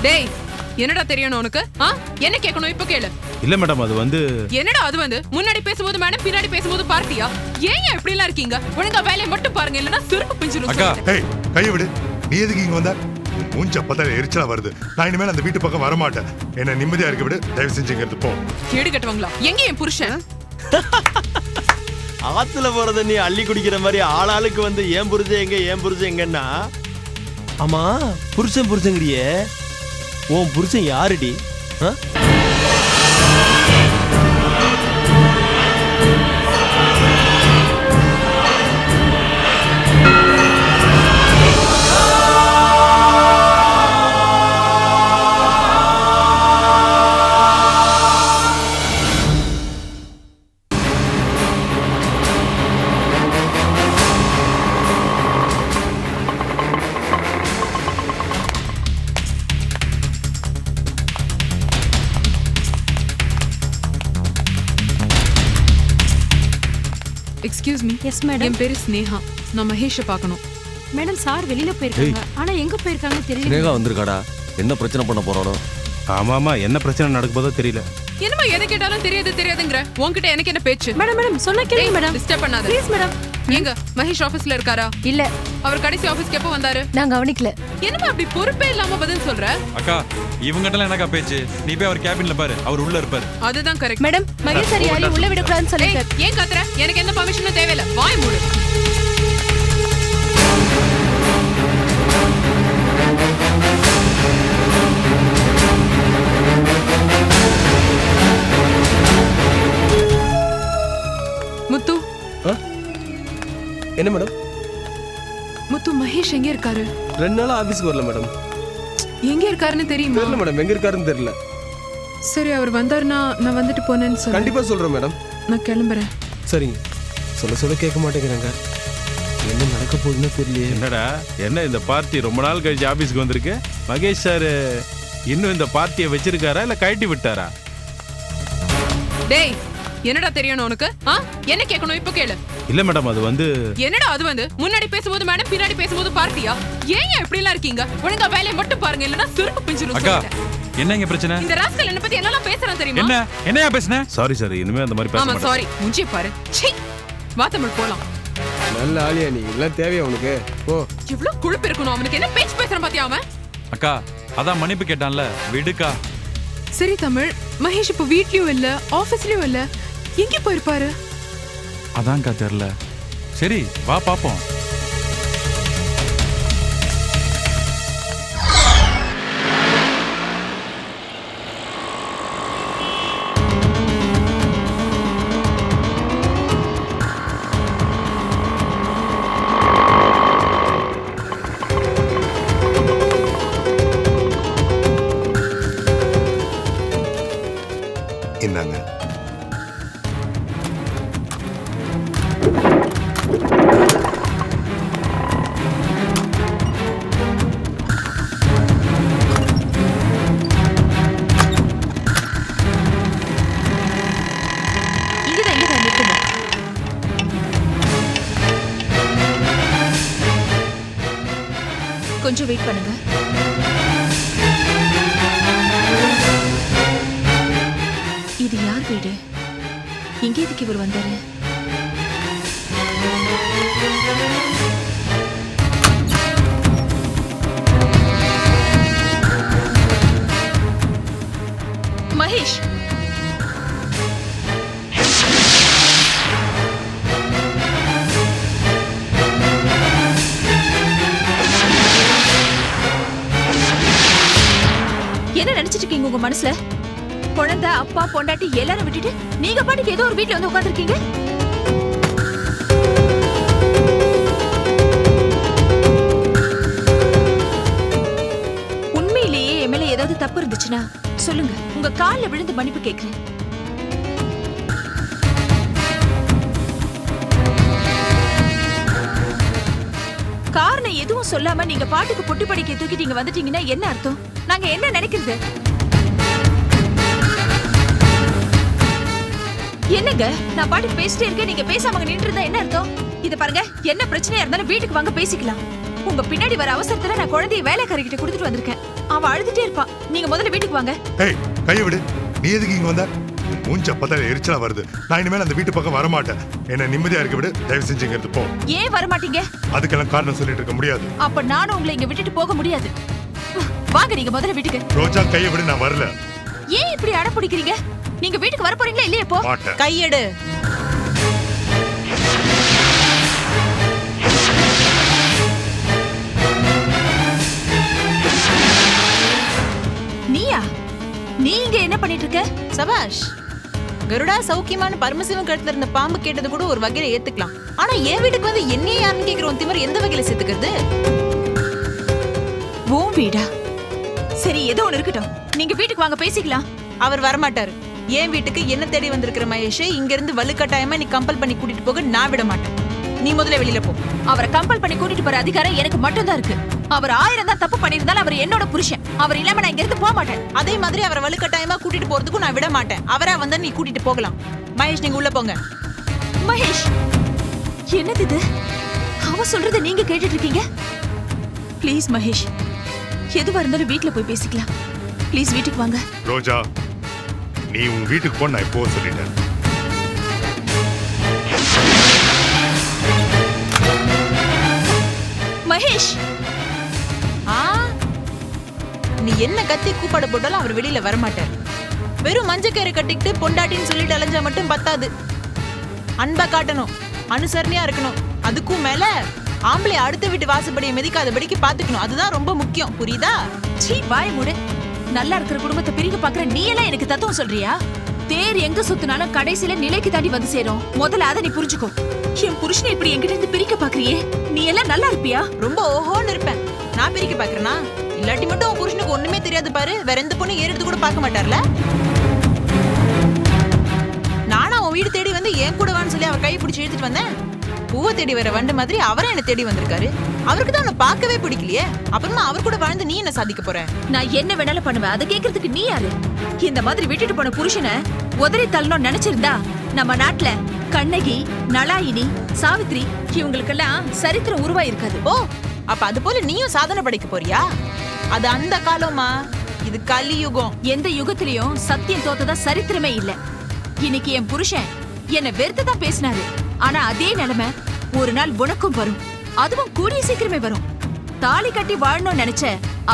டேய் என்னடா தெரியணும் உனக்கு? என்ன கேட்கணும் இப்ப கேளு. இல்ல மேடம் அது வந்து என்னடா அது வந்து முன்னாடி பேசும்போது மேடம் பின்னாடி பேசும்போது பார்ட்டியா? ஏன் இப்படி எல்லாம் இருக்கீங்க? ஒழுங்கா வேலையை மட்டும் பாருங்க இல்லனா செருப்பு பிஞ்சிரும். அக்கா ஏய் கைய விடு. நீ எதுக்கு இங்க வந்த? மூஞ்ச பார்த்தா எரிச்சலா வருது. நான் இனிமேல் அந்த வீட்டு பக்கம் வர மாட்டேன். என்ன நிம்மதியா இருக்க விடு. தயவு செஞ்சு இங்க போ. கேடு கட்டுவாங்களா? எங்க என் புருஷன்? ஆத்துல போறத நீ அள்ளி குடிக்கிற மாதிரி ஆளாளுக்கு வந்து ஏன் புருஷன் எங்கன்னா ஆமா புருஷங்கிறியே உன் புருஷன் யாருடி? Excuse me. Yes madam. என் பேரு ஸ்னேகா. நான் மகேஷை பார்க்கணும். மேடம் சார் வெளியில போயிருக்காங்க. ஆனா எங்க போயிருக்காங்கன்னு தெரியல. ஸ்னேகா வந்திருக்காடா. என்ன பிரச்சனை பண்ண போறானோ? ஆமாமா என்ன பிரச்சனை நடக்குதோ தெரியல. என்னமா எதை கேட்டாலும் தெரியாதுங்கற. உன்கிட்ட எனக்கு என்ன பேச்சு? மேடம் சொன்னா கேளுங்க மேடம். டிஸ்டர்ப் பண்ணாத ப்ளீஸ் மேடம். எங்க மகேஷ் ஆபீஸ்ல இருக்காரா? இல்ல. அவர் கடைசி ஆபீஸ்க்கு எப்ப வந்தாரு? நான் கவனிக்கல. என்னமா அப்படி பொறுப்பே இல்லாம பதில் சொல்ற? அக்கா இவங்கட்டலாம் என்னக்கா பேச்சு? நீ போய் அவர் கேபின்ல பாரு, அவர் உள்ள இருப்பாரு. அதுதான் கரெக்ட். மேடம் மகேஷ் சார் யாரையும் உள்ள விட கூடாதுன்னு சொல்லிட்டார். ஏன் கத்துற? எனக்கு எந்த பர்மிஷனும் தேவையில்ல. வாய் மூடு. முத்து. என்ன மேடம்? முத்து மகேஷ் எங்க இருக்காரு? 2 நாளா ஆபீஸ்க்கு வரல மேடம். எங்க இருக்காருன்னு தெரியுமா? தெரியல மேடம், எங்க இருக்காருன்னு தெரியல. சரி அவர் வந்தாருன்னா நான் வந்துட்டு போனேன்னு சொல்ல. கண்டிப்பா சொல்றேன் மேடம். நான் கிளம்புறேன். சரிங்க. சொல்ல கேட்க மாட்டேங்கிறாங்க. என்ன நடக்க போகுதுன்னு தெரியல. என்னடா என்ன இந்த பார்ட்டி ரொம்ப நாள் கழிச்சு ஆபீஸ்க்கு வந்திருக்கு? மகேஷ் சார் இன்னும் இந்த பார்ட்டியை வச்சிருக்காரா இல்ல கழட்டி விட்டாரா? டேய் என்னடா தெரியணும் உனக்கு? என்ன கேட்கணும் இப்ப கேளு. இல்ல மேடம் அது வந்து என்னடா அது வந்து முன்னாடி பேசும்போது மேடம் பின்னாடி பேசும்போது பார்ட்டியா? ஏன் இப்படி எல்லாம் இருக்கீங்க? ஒழுங்கா வேலையை மட்டும் பாருங்க இல்லனா செருப்பு பிஞ்சிரும். அக்கா என்ன இங்க பிரச்சனை? இந்த ராஸ்கல் என்ன பத்தி என்னலாம் பேசுறான் தெரியுமா? என்னையா பேசுன? சாரி சார் இனிமே அந்த மாதிரி பேச ஆமா மாட்டேன். சாரி. முஞ்சிய பாரு. சீ. வா தமிழ் போலாம். நல்ல ஆளியா நீ. எல்லாம் தேவையா உனக்கு? போ. இவ்ளோ குழுப்பு இருக்கணும் அவனுக்கு. என்ன பேச்சு பேசுறான் பாத்தியா அவன்? அக்கா அதான் மன்னிப்பு கேட்டான்ல, விடுக்கா. சரி தமிழ், மகேஷ் இப்ப வீட்லயும் இல்ல ஆபீஸ்லயும் இல்ல. எங்க போயிருப்பாரு? அதான்க்கா தெரியல. சரி வா பாப்போம். என்னங்க கொஞ்சம் வெயிட் பண்ணுங்க. இது யார் வீடு? எங்க எதுக்கு இவர் வந்தாரு? மகேஷ் என்ன நினைச்சிட்டு இருக்கீங்க உங்க மனசுல? குழந்தை அப்பா பொண்டாட்டி எல்லாரும் விட்டுட்டு நீங்க பாட்டுக்கு ஏதோ ஒரு வீட்டுல வந்து உட்கார்ந்திருக்கீங்க. உண்மையிலேயே என் மேல ஏதாவது தப்பு இருந்துச்சுன்னா சொல்லுங்க. உங்க கால்ல விழுந்து மன்னிப்பு கேட்கிறேன். காரணம் எதுவும் சொல்லாம நீங்க பாட்டுக்கு பொட்டு படிக்க தூக்கிட்டு இங்க வந்துட்டீங்கன்னா என்ன அர்த்தம்? நாங்க என்ன நினைக்கிறது? என்னங்க நான் பாட்டுக்கு பேசிட்டே இருக்கேன், நீங்க பேசாம நின்று இருந்தா என்ன அர்த்தம்? இத பாருங்க, என்ன பிரச்சனையா இருந்தாலும் வீட்டுக்கு வாங்க பேசிக்கலாம். உங்க பின்னாடி வர அவசரத்துல நான் குழந்தைய வேலைக்காரர்கிட்ட கொடுத்துட்டு வந்திருக்கேன். அவ அழுதுட்டே இருப்பா. நீங்க முதல்ல வீட்டுக்கு வாங்க. ஏய் கையை விடு. நீ எதுக்கு இங்க வந்த? மூஞ்ச அப்பதான் எரிச்சலா வருது. நான் இனிமேல் அந்த வீட்டு பக்கம் வரமாட்டேன். என்ன நிம்மதியா இருக்க விடு. தயவு செஞ்சு இங்க இருந்து போ. ஏன் வர மாட்டீங்க? அதுக்கெல்லாம் காரணம் சொல்லிட்டு இருக்க முடியாது. அப்ப நானும் உங்களை இங்க விட்டுட்டு போக முடியாது. வாங்க நீங்க முதல்ல வீட்டுக்கு. ரோஜா கையை விடு. நான் வரல. ஏன் இப்படி அடம் பிடிக்கிறீங்க? நீங்க வீட்டுக்கு வர போறீங்களா இல்லையா? இப்போ மாட்டேன். கையெடு. நீயா? நீ இங்க என்ன பண்ணிட்டு இருக்க? சபாஷ். கருடா சௌக்கியமான பரமசிவன் கழுத்துல இருந்த பாம்பு கேட்டது கூட ஒரு வகையில ஏத்துக்கலாம். ஆனா என் வீட்டுக்கு வந்து என்னையே யாருன்னு கேக்குற உன் திமிர் எந்த வகையில சேர்த்துக்கிறது? உன் வீடா? சரி ஏதோ ஒண்ணு இருக்கட்டும். நீங்க வீட்டுக்கு வாங்க பேசிக்கலாம். அவர் வரமாட்டாரு. என் வீட்டுக்கு என்ன தேடி வந்திருக்கிற மகேஷ் இங்க இருந்து வலுக்கட்டாயமா நீ கம்பல் பண்ணி கூட்டிட்டு போக நான் விட மாட்டேன். நீ முதல்ல வெளியில போ. அவரை கம்பல் பண்ணி கூட்டிட்டு போற அதிகாரம் எனக்கு மட்டும் தான் இருக்கு. அவர் 1000 தான் தப்பு பண்ணிருந்தாலும் அவர் என்னோட புருஷன். அவர் இல்லாம நான் இங்க இருந்து போக மாட்டேன். அதே மாதிரி அவரை வலுக்கட்டாயமா கூட்டிட்டு போறதுக்கும் நான் விட மாட்டேன். அவரா வந்தா நீ கூட்டிட்டு போகலாம். மகேஷ் நீங்க உள்ள போங்க. மகேஷ் என்னது இது? அவ சொல்றத நீங்க கேட்டுட்டு இருக்கீங்க? ப்ளீஸ் மகேஷ், எதுவா இருந்தாலும் வீட்ல போய் பேசிக்கலாம். ப்ளீஸ் வீட்டுக்கு வாங்க. ரோஜா நீ உன் வீட்டுக்கு போ. நான் இப்போ சொல்லிட்டேன். மகேஷ் நீ என்ன கத்தி கூப்பாட போட்டாலும் அவர் வெளியில வரமாட்டார். வெறும் மஞ்சக்கயிறு கட்டிக்கிட்டு பொண்டாட்டின்னு சொல்லிட்டு அலைஞ்சா மட்டும் பத்தாது. அன்பா காட்டணும், அனுசரணையா இருக்கணும். அதுக்கும் மேல ஆம்பளை அடுத்த வீட்டு வாசப்படியை மிதிக்காதபடிக்கு பாத்துக்கணும். அதுதான் ரொம்ப முக்கியம். புரியுதா? சீ வாய் மூடு. நல்லா இருக்கிற குடும்பத்தை பிரிக்க பாக்குற நீ எல்லாம் எனக்கு தத்துவம் சொல்றியா? தேர் எங்க சுத்தினாலும் கடைசியில நிலைக்கு தாண்டி வந்து சேரும். முதல்ல அதை நீ புரிஞ்சுக்கோ. என் புருஷனை இப்படி என்கிட்ட இருந்து பிரிக்க பாக்குறியே, நீ எல்லாம் நல்லா இருப்பியா? ரொம்ப ஓஹோன்னு இருப்பேன். நான் பிரிக்க பாக்குறேனா? இல்லாட்டி மட்டும் உன் புருஷனுக்கு ஒண்ணுமே தெரியாது பாரு. வேற எந்த பொண்ணு ஏறிட்டு கூட பார்க்க மாட்டார்ல. நானா உன் வீடு தேடி வந்து ஏன் கூட வான்னு சொல்லி அவர் கை பிடிச்சி இழுத்துட்டு வந்தேன். பூவை தேடி வர வண்டு மாதிரி அவரே என்ன தேடி வந்திருக்காரு. அவருக்கு தான் உன்னை பார்க்கவே பிடிக்கலையே. அப்புறமா அவர் கூட வாழ்ந்து நீ என்ன சாதிக்க போற? நான் என்ன வேணாலும் பண்ணுவேன். அதை கேக்குறதுக்கு நீ யாரு? இந்த மாதிரி விட்டுட்டு போன புருஷனை உதறி தள்ளணும் நினைச்சிருந்தா நம்ம நாட்டுல கண்ணகி, நளாயினி, சாவித்ரி இவங்களுக்கெல்லாம் சரித்திரம் உருவாயிருக்காது. ஓ, அப்ப அது போல நீயும் சாதனை படைக்க போறியா? அது அந்த காலமா, இது கலியுகம். எந்த யுகத்திலயும் சத்தியம் தோத்ததா சரித்திரமே இல்ல. இன்னைக்கு என் புருஷன் என்ன வெறுத்துதான் பேசினாரு. ஆனா அதே நிலைமை ஒரு நாள் உனக்கும் வரும். அதுவும் கூடிய சீக்கிரமே வரும். தாலி கட்டி வாழணும்னு நினைச்ச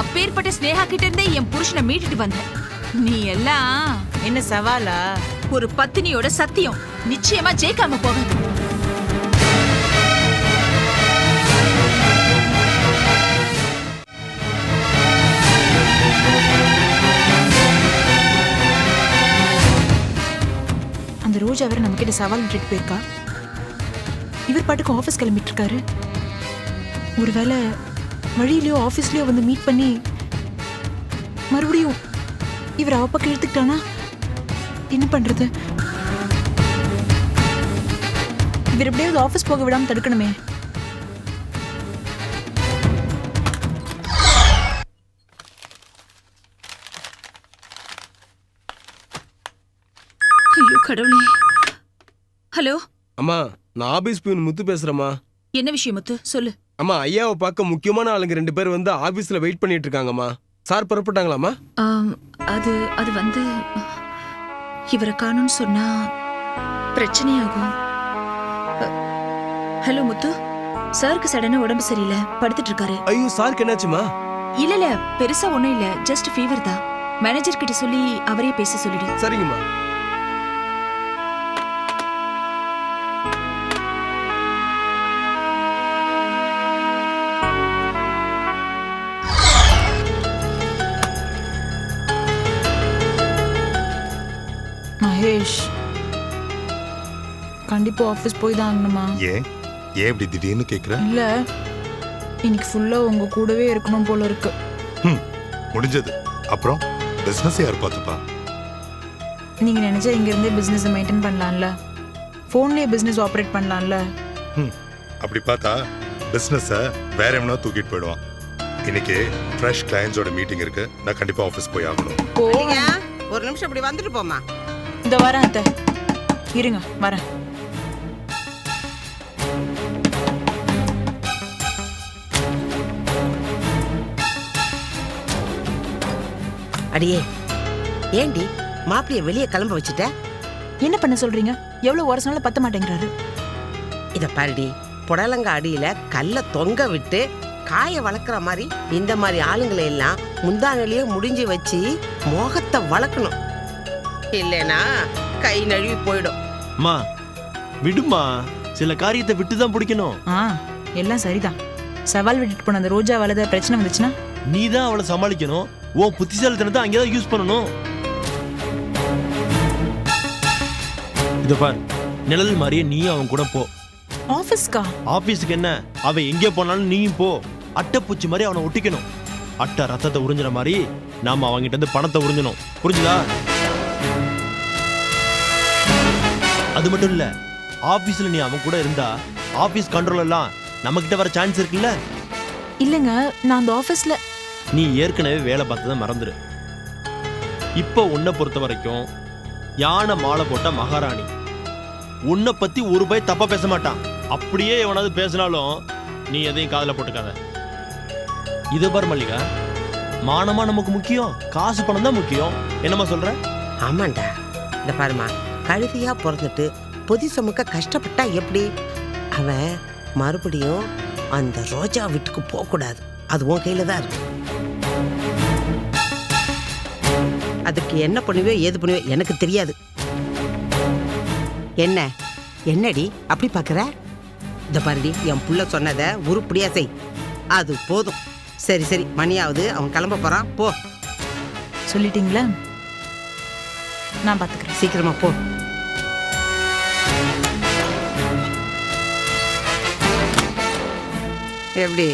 அப்பேற்பட்ட ஸ்னேகா கிட்ட இருந்தே என் புருஷனை மீட்டுட்டு வந்த. நீ எல்லாம் என்ன சவாலா? ஒரு பத்தினியோட சத்தியம் நிச்சயமா ஜெயிக்காம போகாது. அந்த ரோஜா வேற நம்ம கிட்ட சவால் விட்டுட்டு போயிருக்கா. இவர் பாட்டுக்கு ஆபீஸ் கிளம்பிட்டு இருக்காரு. ஒருவேளை வழியிலயோ ஆபீஸ்லயோ வந்து மீட் பண்ணி மறுபடியும் இவர் அவ பக்கம் எடுத்துக்கிட்டானா என்ன பண்றது? இவர் எப்படியாவது ஆபீஸ் போக விடாம தடுக்கணுமே. ஐயோ கடவுளே. ஹலோ அம்மா, நான் ஆபீஸ் போய் முத்து பேசுறேம்மா. என்ன விஷயம் முத்து சொல்லு. அம்மா, ஐயாவை பார்க்க முக்கியமான ஆளுங்க 2 பேர் வந்து ஆபீஸ்ல வெயிட் பண்ணிட்டு இருக்காங்கம்மா. சார் புறப்பட்டாங்களாம்மா? அது வந்து இவரை காணும்னு சொன்னா பிரச்சனையாகும். ஹலோ முத்து, சாருக்கு சடனா உடம்பு சரியில்லை, படுத்துட்டு இருக்காரு. ஐயோ, சாருக்கு என்னாச்சுமா? இல்ல பெருசா ஒண்ணும் இல்ல, ஜஸ்ட் ஃபீவர் தான். மேனேஜர் கிட்ட சொல்லி அவரே பேச சொல்லிடு. சரிங்கம்மா. மகேஷ், கண்டிப்பா ஆபீஸ் போய் தான் ஆகணுமா? ஏன் இப்படி திடீர்னு கேக்குற? இல்ல, இன்னைக்கு ஃபுல்லா உங்க கூடவே இருக்கணும் போல இருக்கு. முடிஞ்சது. அப்புறம் பிசினஸ் யார் பார்த்துப்பா? நீங்க நினைச்சா இங்க இருந்தே பிசினஸ் மெயின்டைன் பண்ணலாம்ல. போன்லயே பிசினஸ் ஆபரேட் பண்ணலாம்ல. அப்படி பார்த்தா பிசினஸ வேற எவனோ தூக்கிட்டு போயிடுவான். இன்னைக்கு ஃப்ரெஷ் கிளையன்ஸோட மீட்டிங் இருக்கு. நான் கண்டிப்பா ஆபீஸ் போய் ஆகணும். ஒரு நிமிஷம் இப்படி வந்துட்டு போமா. இந்த வரேன் அத்தை, இருங்க வரேன். அடியே ஏண்டி மாப்பிளைய வெளியே கிளம்ப வச்சுட்ட? என்ன பண்ண சொல்றீங்க? எவ்வளவு உரசனாலும் பத்த மாட்டேங்கிறாரு. இத பாருடி, புடலங்க அடியில கல்ல தொங்க விட்டு காய வளர்க்குற மாதிரி இந்த மாதிரி ஆளுங்களை எல்லாம் முந்தானிலேயே முடிஞ்சு வச்சு மோகத்தை வளர்க்கணும். இல்லைனா கை நழுவி போயிடும். அம்மா விடுமா, சில காரியத்தை விட்டு தான் பிடிக்கணும். எல்லாம் சரிதான். சவால் விட்டுட்டு போன அந்த ரோஜா வளத பிரச்சனை வந்துச்சுன்னா நீ தான் அவளை சமாளிக்கணும். உன் புத்திசாலித்தனத்தை அங்கேதான் யூஸ் பண்ணணும். இத பாரு, நிழல் மாதிரியே நீ அவன் கூட போ. ஆபீஸ்க்கா? ஆபீஸுக்கு என்ன, அவன் எங்கே போனாலும் நீயும் போ. அட்டைப்பூச்சி மாதிரி அவனை ஒட்டிக்கணும். அட்டை ரத்தத்தை உறிஞ்சின மாதிரி நாம அவங்கிட்ட இருந்து பணத்தை உறிஞ்சணும். புரிஞ்சுதா? அது மட்டும் இல்ல, ஆபீஸ்ல நீ அவன் கூட இருந்தா ஆபீஸ் கண்ட்ரோல் எல்லாம் நம்ம கிட்ட வர சான்ஸ் இருக்குல்ல. இல்லங்க, நான் அந்த ஆபீஸ்ல நீ ஏற்கனவே வேலை பார்த்ததை மறந்துடு. இப்போ உன்னை பொறுத்த வரைக்கும் யானை மாலை போட்ட மகாராணி. உன்னை பத்தி ஒரு பய தப்பா பேச மாட்டான். அப்படியே எவனாவது பேசினாலும் நீ எதையும் காதுல போட்டுக்காத. இது பார் மல்லிகா, மானமா நமக்கு முக்கியம், காசு பணம் தான் முக்கியம். என்னம்மா சொல்ற? ஆமாண்டா. இந்த பாருமா, கழுதியா பிறந்துட்டு பொதி சுமக்க கஷ்டப்பட்டா எப்படி? அவன் மறுபடியும் அந்த ரோஜா வீட்டுக்கு போக கூடாது. அது உன் கையில தான் இருக்கு. அதுக்கு என்ன பண்ணுவியோ ஏது பண்ணுவியோ எனக்கு தெரியாது. என்னடி அப்படி பாக்குற? இந்த பாருடி, என் புள்ள சொன்னதை உருப்படியா செய். அது போதும். சரி சரி, மணியாவது அவன் கிளம்ப போறான், போ. சொல்லிட்டீங்களா? நான் பாத்துக்கிறேன். சீக்கிரமா போ. எப்படி?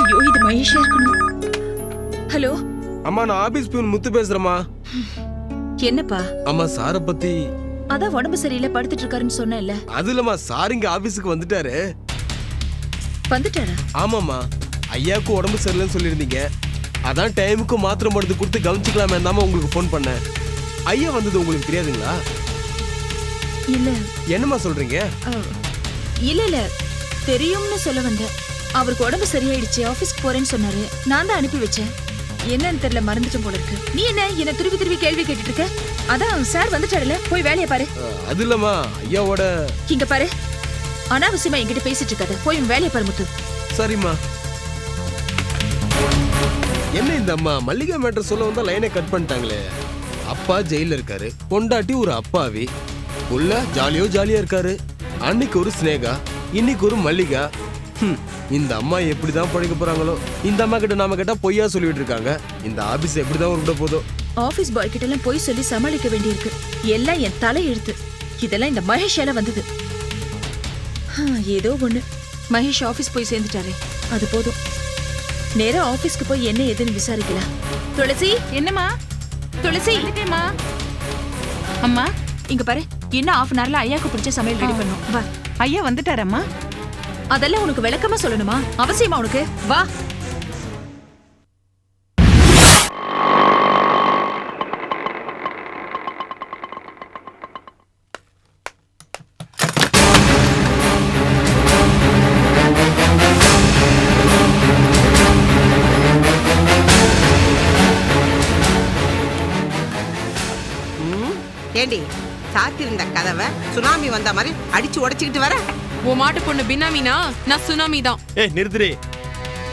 ஐயோ, இது மகேஷா இருக்கணும். ஹலோ அம்மா, நான் ஆபீஸ் பியூன் முத்து பேசுறேம்மா. என்னப்பா? அம்மா, சாரை பத்தி அதான் உடம்பு சரியில்லை படுத்துட்டு இருக்காருன்னு சொன்னேன்ல. அது இல்லம்மா, சார் இங்க ஆபீஸுக்கு வந்துட்டாரு. வந்துட்டாரா? ஆமாம்மா, ஐயாவுக்கு உடம்பு சரியில்லைன்னு சொல்லியிருந்தீங்க. அதான் டைமுக்கு மாத்திரை மருந்து கொடுத்து கவனிச்சுக்கலாமே தாம உங்களுக்கு ஃபோன் பண்ணேன். ஐயா வந்தது உங்களுக்கு தெரியாதுங்களா? இல்ல. என்னம்மா சொல்றீங்க? இல்ல தெரியும்னு சொல்ல வந்தேன். அவருக்கு உடம்பு சரியாயிடுச்சு, ஆபீஸ்க்கு போறேன்னு சொன்னாரு. நான் தான் அனுப்பி வச்சேன். என்னன்னு தெரியல, மறந்துட்டேன் போல இருக்கு. நீ என்ன திருப்பி திருப்பி கேள்வி கேட்டுட்டு இருக்க? அதான் சார் வந்துட்டாருல, போய் வேலையை பாரு. அது இல்லம்மா, ஐயாவோட. இங்க பாரு, அனாவசியமா என்கிட்ட பேசிட்டு இருக்காத. போய் வேலையை பாரு முத்து. சரிம்மா. என்ன இந்த அம்மா மல்லிகா மேட்டர் சொல்ல வந்தா லைனை கட் பண்ணிட்டாங்களே. அப்பா ஜெயில இருக்காரு, பொண்டாட்டி ஒரு அப்பாவி, உள்ள ஜாலியா இருக்காரு. அன்னைக்கு ஒரு ஸ்னேகா, இன்னைக்கு ஒரு மல்லிகா. இந்த அம்மா எப்படிதான் பழக போறாங்களோ. இந்த அம்மா கிட்ட நாம கேட்டா பொய்யா சொல்லிட்டு இருக்காங்க. இந்த ஆபீஸ் எப்படிதான் உருப்பிட போதோ. ஆபீஸ் பாய் கிட்ட எல்லாம் போய் சொல்லி சமாளிக்க வேண்டியிருக்கு. எல்லாம் என் தலை எழுத்து. இதெல்லாம் இந்த மகேஷால வந்தது. ஏதோ ஒண்ணு, மகேஷ் ஆபீஸ் போய் சேர்ந்துட்டாரே, அது போதும். நேரா ஆபீஸ்க்கு போய் என்ன ஏதுன்னு விசாரிக்கலாம். துளசி. என்னம்மா? துளசி. அம்மா இங்க பாரு, இன்னும் 1/2 hourல ஐயாக்கு பிடிச்ச சமையல் ரெடி பண்ணும். வா. ஐயா வந்துட்டாரம்மா? அதெல்லாம் உனக்கு விளக்கமா சொல்லணுமா? அவசியமா உனக்கு? வா. ஏண்டி, சாத்திருந்த கதவை சுனாமி வந்த மாதிரி அடிச்சு உடைச்சுக்கிட்டு வர? உன் மாட்டு பொண்ணு பினாமினா நான் சுனாமி தான். நிறுத்துறே.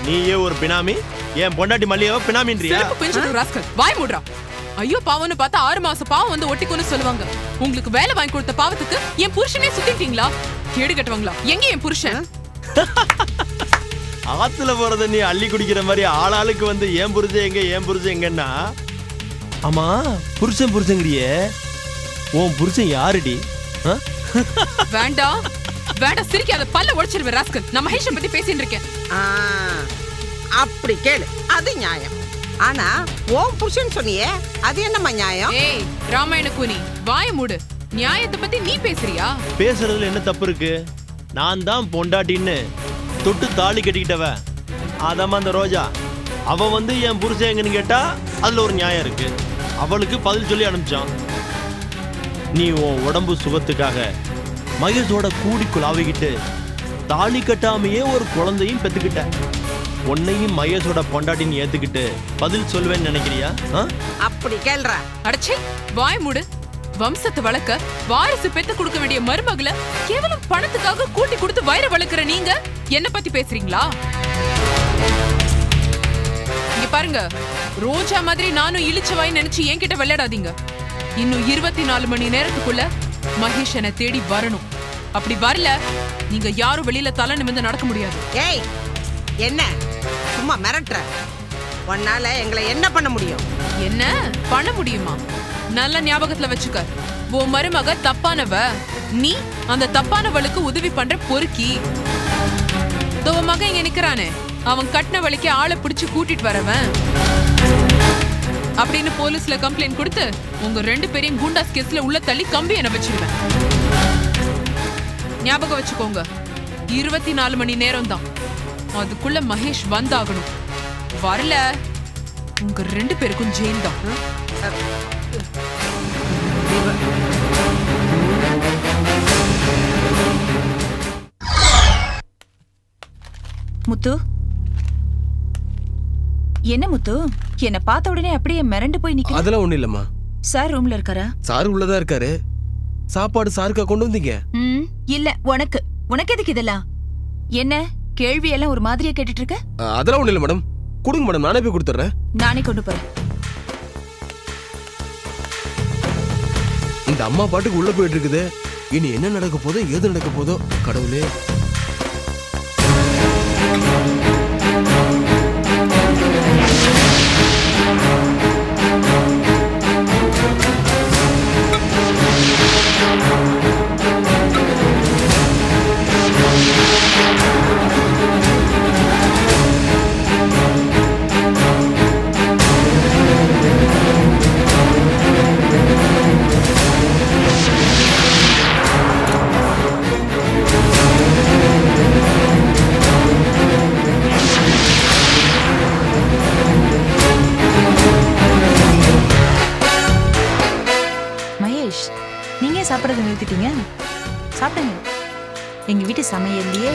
நீயே ஒரு பினாமி, என் பொண்டாட்டி மல்லியாவ பினாமின்றியா? வாய் மூடுறா. ஐயோ, பாவம்னு பார்த்தா 6 மாசம் பாவம் வந்து ஒட்டிக்கொன்னு சொல்லுவாங்க. உங்களுக்கு வேலை வாங்கி கொடுத்த பாவத்துக்கு என் புருஷனே சுத்திட்டீங்களா? கேடு கட்டுவாங்களா? எங்க என் புருஷன்? ஆத்துல போறத நீ அள்ளி குடிக்கிற மாதிரி ஆளாளுக்கு வந்து ஏன் புருஷன் எங்கன்னா, ஆமா புருஷங்கிறியே, உன் புருஷன் யாருடி? வேண்டாம் சிரிக்காத, பல்ல உடைச்சிருவேன் ராஸ்கல். நான் மகேஷன் பத்தி பேசிட்டு இருக்கேன். அப்படி கேளு, அது நியாயம். ஆனா உன் புருஷன் சொன்னியே, அது என்னம்மா நியாயம்? ஏய் ராமாயண கூனி, வாய மூடு. நியாயத்தை பத்தி நீ பேசுறியா? பேசுறதுல என்ன தப்பு இருக்கு? நான் தான் பொண்டாட்டின்னு தொட்டு தாலி கட்டிக்கிட்டவ அதாம்மா அந்த ரோஜா. அவ வந்து என் புருஷன் எங்கன்னு கேட்டா அதுல ஒரு நியாயம் இருக்கு. அவளுக்கு பதில் சொல்லி அனுப்பிச்சான். நீ உன் உடம்பு சுகத்துக்காக மகேஷோட கூடி குழாவிக்கிட்டு தாலி கட்டாமையே ஒரு குழந்தையும் பெத்துக்கிட்ட. உன்னையும் மகேஷோட பொண்டாட்டின்னு ஏத்துக்கிட்டு பதில் சொல்வேன்னு நினைக்கிறியா? அப்படி கேள்றா. அடச்சே, வாய் மூடு. வம்சத்தை வளர்க்க வாரிசு பெத்து கொடுக்க வேண்டிய மருமகளை கேவலம் பணத்துக்காக கூட்டி கொடுத்து வயிற வளர்க்கிற நீங்க என்ன பத்தி பேசுறீங்களா? இங்க பாருங்க, ரோஜா மாதிரி நானும் இழிச்சவாய் நினைச்சு என்கிட்ட விளையாடாதீங்க. இன்னும் 24 மணி நேரத்துக்குள்ள மகேஷ் என்னை தேடி வரணும். அப்படி வரல, நீங்க யாரும் வெளியில தலை நிமிர்ந்து நடக்க முடியாது. ஏய், என்ன சும்மா மிரட்டுற? உன்னால எங்களை என்ன பண்ண முடியும்? என்ன பண்ண முடியுமா? நல்ல ஞாபகத்துல வச்சுக்க, உன் மருமக தப்பானவ. நீ அந்த தப்பானவளுக்கு உதவி பண்ற பொறுக்கி. உன் மகன் இங்க நிக்கிறானே, அவன் கட்டின வழிக்கு ஆளை பிடிச்சு கூட்டிட்டு வரவன் அப்படின்னு போலீஸ்ல கம்ப்ளைண்ட் கொடுத்து உங்க 2 பேரையும் குண்டாஸ் கேஸ்ல உள்ள தள்ளி கம்பி என வச்சிருவேன். ஞாபகம் வச்சுக்கோங்க, 24 மணி நேரம் தான். அதுக்குள்ள மகேஷ் வந்தாகணும். வரல, உங்க 2 பேருக்கும் ஜெயில் தான். முத்து, என்ன முத்து, என்ன பார்த்த உடனே அப்படியே மிரண்டு போய் நிக்க? அதெல்லாம் ஒண்ணும் இல்லம்மா. சார் ரூம்ல இருக்காரா? சார் உள்ளதா இருக்காரு. சாப்பாடு சாருக்கா கொண்டு வந்தீங்க? இல்ல, உனக்கு எதுக்கு இதெல்லாம்? என்ன கேள்வி எல்லாம் ஒரு மாதிரியா கேட்டுட்டு இருக்க? அதெல்லாம் ஒண்ணும் இல்ல மேடம். கொடுங்க மேடம், நானே போய் கொடுத்துறேன். நானே கொண்டு போறேன். இந்த அம்மா பாட்டுக்கு உள்ள போயிட்டு இருக்குது. இனி என்ன நடக்க போதோ ஏது நடக்க போதோ கடவுளே. சாப்பிட்றத நிறுத்திட்டீங்க? சாப்பிடுங்க. எங்கள் வீட்டு சமையல்லையே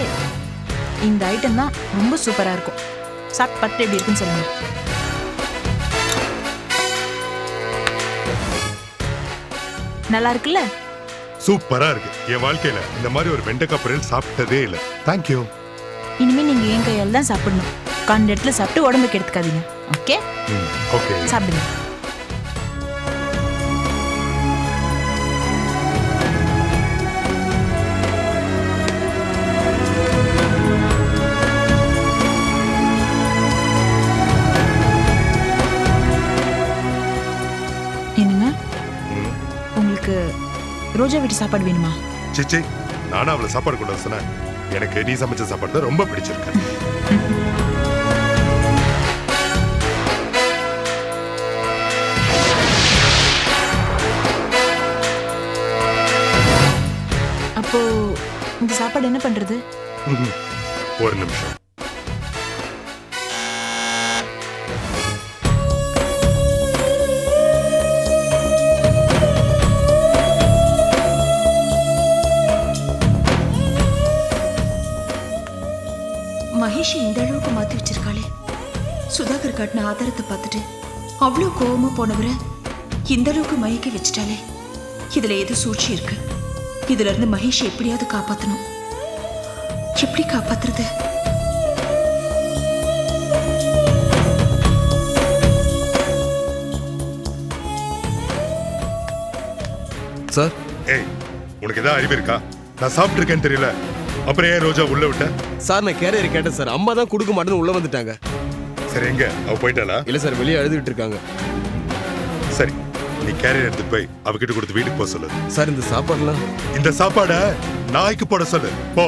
இந்த ஐட்டம் தான் ரொம்ப சூப்பராக இருக்கும். சாப்பிட்டு பார்த்துட்டு எப்படி இருக்குன்னு சொல்லுங்க. நல்லா இருக்குல்ல? சூப்பரா இருக்கு. என் வாழ்க்கையில இந்த மாதிரி ஒரு வெண்டைக்காய் பொரியல் சாப்பிட்டதே இல்லை. தேங்க்யூ. இனிமே நீங்க என் கையால் தான் சாப்பிடணும். கண்ட இடத்துல சாப்பிட்டு உடம்புக்கு எடுத்துக்காதீங்க. ஓகே? ஓகே, சாப்பிடுங்க. ரோஜா வீட்டு சாப்பாடு வேணுமா? சிச்சி, நானும் அவளை சாப்பாடு கொண்டு வர சொன்னேன். எனக்கு நீ சமைச்ச சாப்பாடு தான் ரொம்ப பிடிச்சிருக்கு. அப்போ இந்த சாப்பாடு என்ன பண்றது? ஒரு நிமிஷம். மகேஷ் இந்த அளவுக்கு மாத்தி வச்சிருக்காளே. சுதாகர் காட்டின ஆதாரத்தை பார்த்துட்டு அவ்வளவு கோவமா போனவரை இந்த அளவுக்கு மயக்கி வச்சிட்டாலே. இதுல ஏதோ சூழ்ச்சி இருக்கு. இதுல இருந்து மகேஷ் எப்படியாவது காப்பாத்தணும். எப்படி காப்பாத்துறது? சார், ஏய், உனக்கு ஏதாவது அறிவு இருக்கா? நான் சாப்பிட்டு இருக்கேன்னு தெரியல, அப்புறம் ஏன் ரோஜா உள்ள விட்ட? சார், நான் கேரியர் கேட்டேன் சார். அம்மா தான் கொடுக்க மாட்டேன்னு உள்ள வந்துட்டாங்க. சரி, எங்க அவ போயிட்டாளா? இல்ல சார், வெளியே அழுதுகிட்டு இருக்காங்க. சரி, நீ கேரியர் எடுத்து போய் அவகிட்ட கொடுத்து வீட்டுக்கு போக சொல்லு. சார், இந்த சாப்பாடுலாம்? இந்த சாப்பாடை நாய்க்கு போட சொல்லு. போ.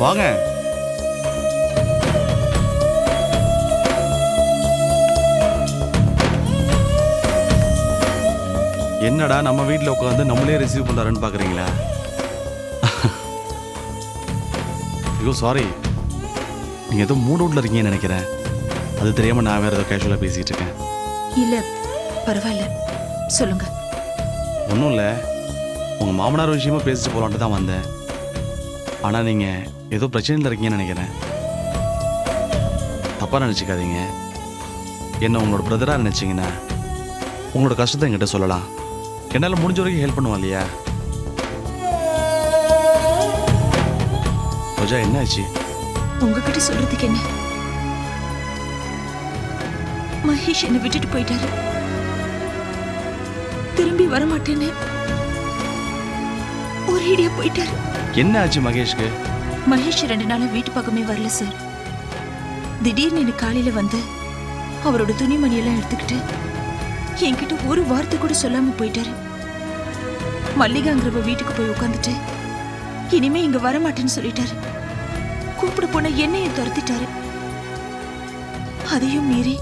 வாங்க. என்னடா நம்ம வீட்டில் உட்காந்து நம்மளே ரிசீவ் பண்ணுறாருன்னு பார்க்குறீங்களா? ஐயோ சாரி, நீங்கள் ஏதோ மூட் அவுட்டில் இருக்கீங்கன்னு நினைக்கிறேன். அது தெரியாமல் நான் வேறு ஏதோ கேஷுவலாக பேசிகிட்டு இருக்கேன். இல்ல பரவாயில்ல, சொல்லுங்க. ஒன்றும் இல்லை, உங்கள் மாமனார் விஷயமா பேசிட்டு போகலான்ட்டு தான் வந்தேன். ஆனால் நீங்கள் ஏதோ பிரச்சனையில் இருக்கீங்கன்னு நினைக்கிறேன். தப்பாக நினச்சிக்காதீங்க. என்ன உங்களோட பிரதராக நினச்சிங்கன்னா உங்களோட கஷ்டத்தை என்கிட்ட சொல்லலாம். என்னால் முடிஞ்ச வரைக்கும் ஹெல்ப் பண்ணுவான் இல்லையா? ரோஜா, என்ன ஆச்சு? உங்ககிட்ட சொல்றதுக்கு என்ன? மகேஷ் என்னை விட்டுட்டு போயிட்டாரு. திரும்பி வரமாட்டேன்னு ஒரேடியா போயிட்டாரு. என்ன ஆச்சு மகேஷ்க்கு? மகேஷ் 2 நாளா வீட்டு பக்கமே வரல சார். திடீர்னு எனக்கு காலையில வந்து அவரோட துணிமணியெல்லாம் எடுத்துக்கிட்டு என்கிட்ட ஒரு வார்த்தை கூட சொல்லாம போயிட்டாரு. மல்லிகாங்கிறவ வீட்டுக்கு போய் உட்காந்துட்டு இனிமே இங்க வரமாட்டேன்னு சொல்லிட்டாரு. கூப்பிட போன என்னையும் துரத்திட்டாரு. அதையும் மீறி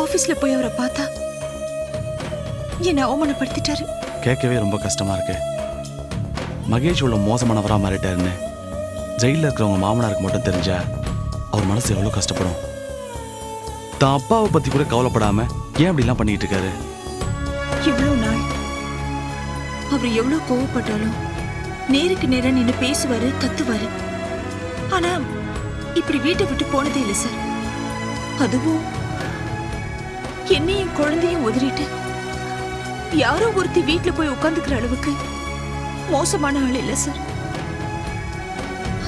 ஆபீஸ்ல போய் அவரை பார்த்தா என்னை அவமானப்படுத்திட்டாரு. கேட்கவே ரொம்ப கஷ்டமா இருக்கு. மகேஷ் உள்ள மோசமானவரா மாறிட்டாருன்னு ஜெயிலில் இருக்கிறவங்க மாமனாருக்கு மட்டும் தெரிஞ்சா அவர் மனசு எவ்வளோ கஷ்டப்படும். தான் அப்பாவை பத்தி கூட கவலைப்படாம ஏன் அப்படிலாம் பண்ணிட்டு இருக்காரு? இவ்வளவு நாள் அவர் எவ்வளவு கோவப்பட்டாலும் நேருக்கு நேரம் நின்று பேசுவாரு, கத்துவாரு. ஆனா இப்படி வீட்டை விட்டு போனதே இல்லை சார். அதுவும் என்னையும் குழந்தையும் உதறிட்டு யாரோ ஒருத்தி வீட்டுல போய் உட்கார்ந்துக்கிற அளவுக்கு மோசமான ஆள் இல்ல சார்.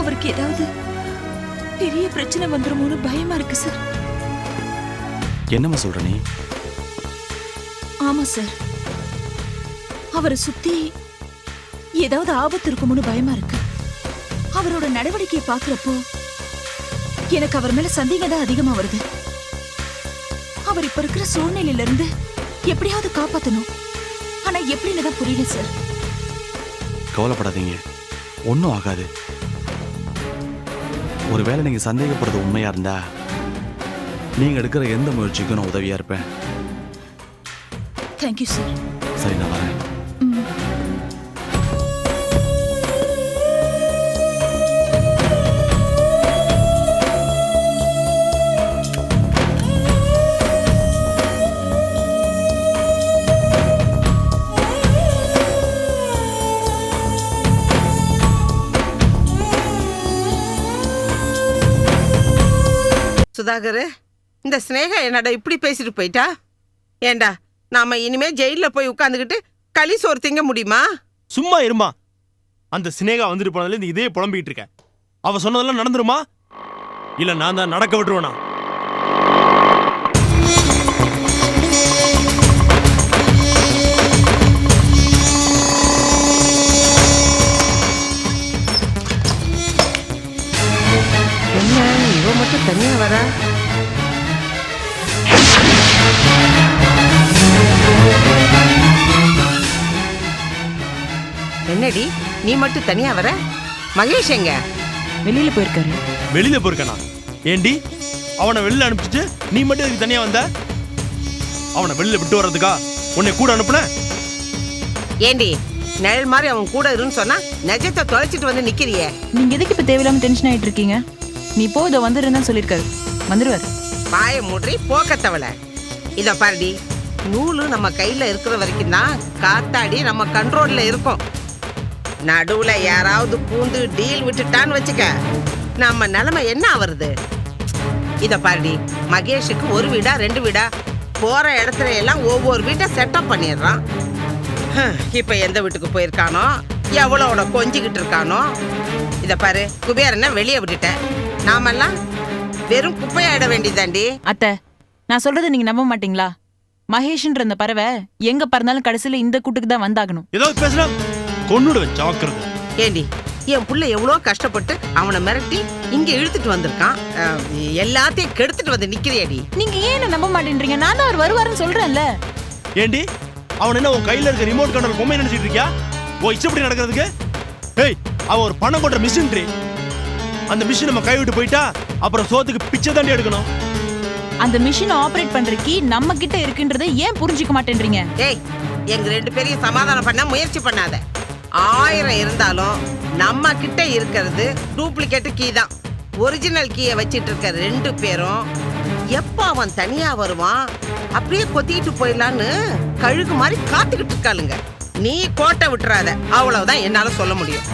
அவருக்கு ஏதாவது பெரிய பிரச்சனை வந்துருமோன்னு பயமா இருக்கு சார். என்னம்மா சொல்ற நீ? ஆமா சார், அவரை சுத்தி ஏதாவது ஆபத்து இருக்குமோன்னு பயமா இருக்கு. அவரோட நடவடிக்கையை பாக்குறப்போ எனக்கு அவர் மேல சந்தேகம் தான் அதிகமா வருது. அவர் இப்ப இருக்கிற சூழ்நிலையில இருந்து எப்படியாவது காப்பாத்தணும். ஆனா எப்படின்னு தான் புரியல சார். கவலைப்படாதீங்க, ஒன்றும் ஆகாது. ஒருவேளை நீங்க சந்தேகப்படுறது உண்மையா இருந்தா நீங்க எடுக்கிற எந்த முயற்சிக்கும் நான் உதவியா இருப்பேன். Thank you sir. சரி, நான் வரேன். சுதாகர், இந்த ஸ்னேகா என்னடா இப்படி பேசிட்டு போயிட்டா? ஏண்டா நாம இனிமே ஜெயில போய் உட்காந்துக்கிட்டு களி சோறு திங்க முடியுமா? சும்மா இருமா. அந்த சினேகா வந்துட்டு போனதுல இருந்து இதே புலம்பிக்கிட்டு இருக்க. அவ சொன்னதெல்லாம் நடந்துருமா இல்ல நான் தான் நடக்க விட்டுருவேனா? என்ன இவ மட்டும் தனியா வரா? என்னடி நீ மட்டும் தனியா வர? மகேஷ் எங்க? வெளியில போயிருக்காரு. வெளியில போயிருக்கானா? ஏண்டி அவனை வெளியில அனுப்பிச்சிட்டு நீ மட்டும் இதுக்கு தனியா வந்த? அவனை வெளியில விட்டு வர்றதுக்கா உன்னை கூட அனுப்புன? ஏண்டி நிழல் மாதிரி அவன் கூட இருன்னு சொன்னா நெஜத்தை தொலைச்சிட்டு வந்து நிக்கிறியே. நீங்க எதுக்கு இப்ப தேவையில்லாம டென்ஷன் ஆயிட்டு இருக்கீங்க? நீ போ, இதை வந்துருன்னு சொல்லிருக்காரு. வந்துருவாரு. பாய மூடி போக்கத்தவளை. இத பாருடி, நூலு நம்ம கையில இருக்கிற வரைக்கும் தான் காத்தாடி நம்ம கண்ட்ரோல்ல இருக்கும். நடுவுல யாராவது பூந்து டீல் விட்டுட்டான்னு வச்சுக்க, நம்ம நிலைமை என்ன ஆவறது? இத பாருடி, மகேஷுக்கு 1 வீடா 2 வீடா போற இடத்துல எல்லாம் ஒவ்வொரு வீட்டை செட்டப் பண்ணிடுறான். இப்ப எந்த வீட்டுக்கு போயிருக்கானோ, எவ்வளோட கொஞ்சிக்கிட்டு இருக்கானோ. இத பாரு, குபேரனை வெளியே விட்டுட்டேன். நாமெல்லாம் வெறும் குப்பையாயிட வேண்டியதாண்டி. அத்தை, நான் சொல்றது நீங்க நம்ப மாட்டீங்களா? மகேஷ்ன்ற அந்த பறவை எங்க பறந்தாலும் கடைசியில இந்த கூட்டுக்கு தான் வந்தாகணும். ஏதாவது பேசுனா கொன்னுடுவேன், ஜாக்கிரதை. ஏண்டி, என் புள்ள எவ்வளோ கஷ்டப்பட்டு அவனை மிரட்டி இங்க இழுத்துட்டு வந்திருக்கான். எல்லாத்தையும் கெடுத்துட்டு வந்து நிக்கிறியாடி. நீங்க ஏன் நம்ப மாட்டேன்றீங்க? நான் தான் அவர் வருவாருன்னு சொல்றேன்ல. ஏண்டி அவன் என்ன உன் கையில இருக்க ரிமோட் கண்ட்ரோல் பொம்மை நினைச்சிட்டு இருக்கியா? ஓ இச்சப்படி நடக்கிறதுக்கு? ஏய், அவன் ஒரு பணம் கொண்ட மிஷின்ரி. அந்த மிஷின் நம்ம கை விட்டு போயிட்டா அப்புறம் சோத்துக்கு பிச்சை தாண்டி எடுக்கணும். அந்த மிஷினை ஆபரேட் பண்ற கீ நம்ம கிட்ட இருக்குன்றதை ஏன் புரிஞ்சுக்க மாட்டேன்றீங்க? ஏய், எங்க 2 பேரையும் சமாதானம் பண்ண முயற்சி பண்ணாத. 1000 இருந்தாலும் நம்ம கிட்ட இருக்கிறது டூப்ளிகேட் கீ தான். ஒரிஜினல் கீயை வச்சிட்டு இருக்க 2 பேரும் எப்ப அவன் தனியா வருவான் அப்படியே கொத்திட்டு போயிடலான்னு கழுகு மாதிரி காத்துக்கிட்டு இருக்காளுங்க. நீ கோட்டை விட்டுறாத, அவ்வளவுதான் என்னால சொல்ல முடியும்.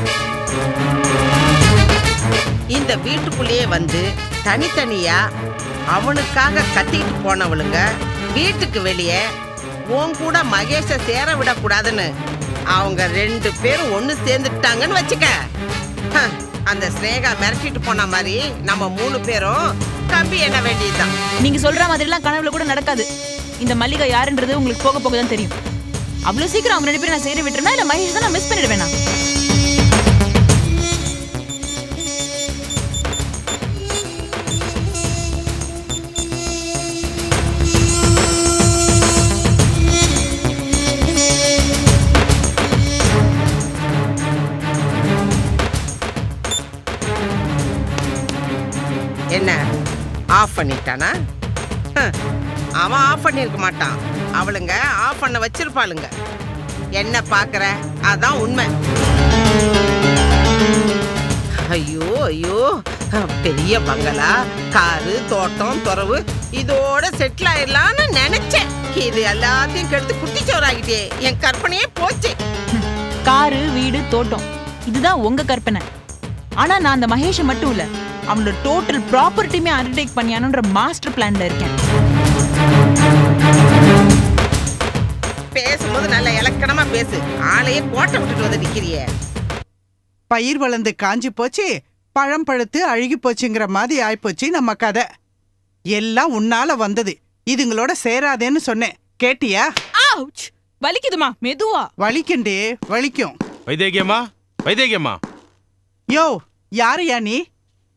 இந்த வீட்டுக்குள்ளேயே வந்து தனித்தனியா அவனுக்காக கத்திட்டு போனவளுங்க வீட்டுக்கு வெளியே உன் கூட மகேஷ சேர விடக்கூடாதுன்னு அவங்க 2 பேரும் ஒண்ணு சேர்ந்துட்டாங்கன்னு வச்சுக்க. அந்த ஸ்னேகா மிரட்டிட்டு போன மாதிரி நம்ம 3 பேரும் கம்பி என்ன வேண்டியதுதான். நீங்க சொல்ற மாதிரி எல்லாம் கனவுல கூட நடக்காது. இந்த மல்லிகா யாருன்றது உங்களுக்கு போக போக தான் தெரியும். அவ்வளவு சீக்கிரம் அவங்க 2 பேரும் நான் சேர விட்டுறேன்னா இல்ல மகேஷ் தான் நான் மிஸ் பண்ணிடுவேனா? என்ன ஆஃப் பண்ணிட்டானா? அவன் ஆஃப் பண்ணிருக்க மாட்டான், அவளுங்க ஆஃப் பண்ண வச்சிருப்பாளுங்க. என்ன பாக்குற? அதான் உண்மை. ஐயோ ஐயோ, பெரிய பங்களா, காரு, தோட்டம், துறவு இதோட செட்டில் ஆயிடலான்னு நினைச்சேன். இது எல்லாத்தையும் கெடுத்து குட்டிச்சோறாகிட்டே, என் கற்பனையே போச்சு. காரு, வீடு, தோட்டம் இதுதான் உங்க கற்பனை. ஆனா நான் அந்த மகேஷ் மட்டும் இல்ல, அவனோட டோட்டல் ப்ராப்பர்ட்டியுமே அண்டர்டேக் பண்ணியானுன்ற மாஸ்டர் பிளான்ல இருக்கேன். பேசும்போது நல்ல இலக்கணமா பேசு, ஆளையே கோட்டை விட்டுட்டு வந்து நிக்கிறியே. பயிர் வளர்ந்து காஞ்சி போச்சு, பழம் பழுத்து அழுகி போச்சுங்கிற மாதிரி ஆயிப்போச்சு நம்ம கதை. எல்லாம் உன்னால வந்தது. இதுங்களோட சேராதேன்னு சொன்னேன், கேட்டியா? வலிக்குதுமா, மெதுவா. வலிக்குண்டே, வலிக்கும். வைதேகியம்மா, வைதேகியம்மா. யோ, யாரையா நீ?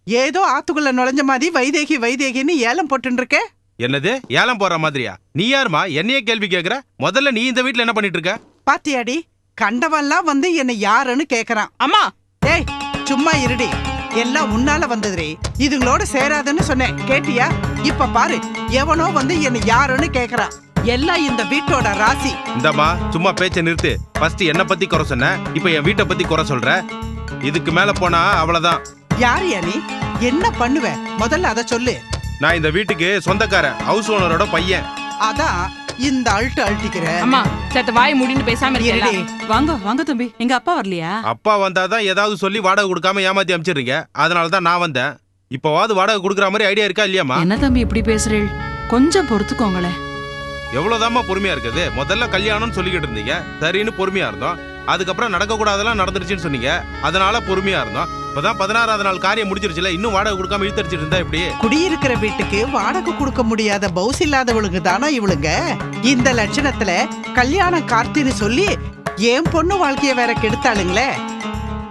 ஏதோ ஆத்துக்குள்ள நுழைஞ்ச மாதிரி வைதேகி வைதேகின்னு ஏலம் போட்டு இருக்க. என்னது ஏலம் போற மாதிரியா? நீ யாருமா என்னையே கேள்வி கேக்குற? முதல்ல நீ இந்த வீட்டுல என்ன பண்ணிட்டு இருக்க? பாத்தியாடி, கண்டவன்லாம் வந்து என்ன யாருன்னு கேக்குறான். அம்மா ஏய், சும்மா இருடி. எல்லாம் உன்னால வந்ததுரே. இதுங்களோட சேராதுன்னு சொன்னேன், கேட்டியா? இப்ப பாரு, எவனோ வந்து என்ன யாருன்னு கேக்குறான். எல்லாம் இந்த வீட்டோட ராசி. இந்தம்மா சும்மா பேச்ச நிறுத்து. ஃபர்ஸ்ட் என்ன பத்தி குறை சொன்ன, இப்ப என் வீட்டை பத்தி குறை சொல்ற. இதுக்கு மேல போனா அவ்வளவுதான். யாரியா நீ? என்ன பண்ணுவ? முதல்ல அத சொல்லு. நான் இந்த வீட்டுக்கு சொந்தக்காரன், ஹவுஸ் ஓனரோட பையன். அதான் இந்த அழுட்டு அழுட்டிக்கிற. அம்மா சத்த வாய் மூடின்னு பேசாம இருக்கீங்களா? இருடி. வாங்க வாங்க தம்பி, எங்க அப்பா வரலையா? அப்பா வந்தாதான் ஏதாவது சொல்லி வாடகை கொடுக்காம ஏமாத்தி அனுப்பிச்சிடுறீங்க. அதனாலதான் நான் வந்தேன். இப்பவாவது வாடகை கொடுக்குற மாதிரி ஐடியா இருக்கா இல்லையாமா? என்ன தம்பி இப்படி பேசுறீள்? கொஞ்சம் பொறுத்துக்கோங்களேன். எவ்வளவுதாம்மா பொறுமையா இருக்குது? முதல்ல கல்யாணம்னு சொல்லிக்கிட்டு இருந்தீங்க, சரின்னு பொறுமையா இருந்தோம். அதுக்கப்புறம் நடக்க கூடாதெல்லாம் நடந்துருச்சுன்னு சொன்னீங்க, அதனால பொறுமையா இருந்தோம். இப்பதான் 16வது நாள் காரியம் முடிச்சிருச்சுல, இன்னும் வாடகை கொடுக்காம இழுத்தடிச்சிட்டு இருந்தா எப்படி? குடியிருக்கிற வீட்டுக்கு வாடகை கொடுக்க முடியாத பவுஸ் இல்லாதவளுங்க தானா இவளுங்க? இந்த லட்சணத்துல கல்யாணம் கார்த்தின்னு சொல்லி என் பொண்ணு வாழ்க்கைய வேற கெடுத்தாளுங்களே.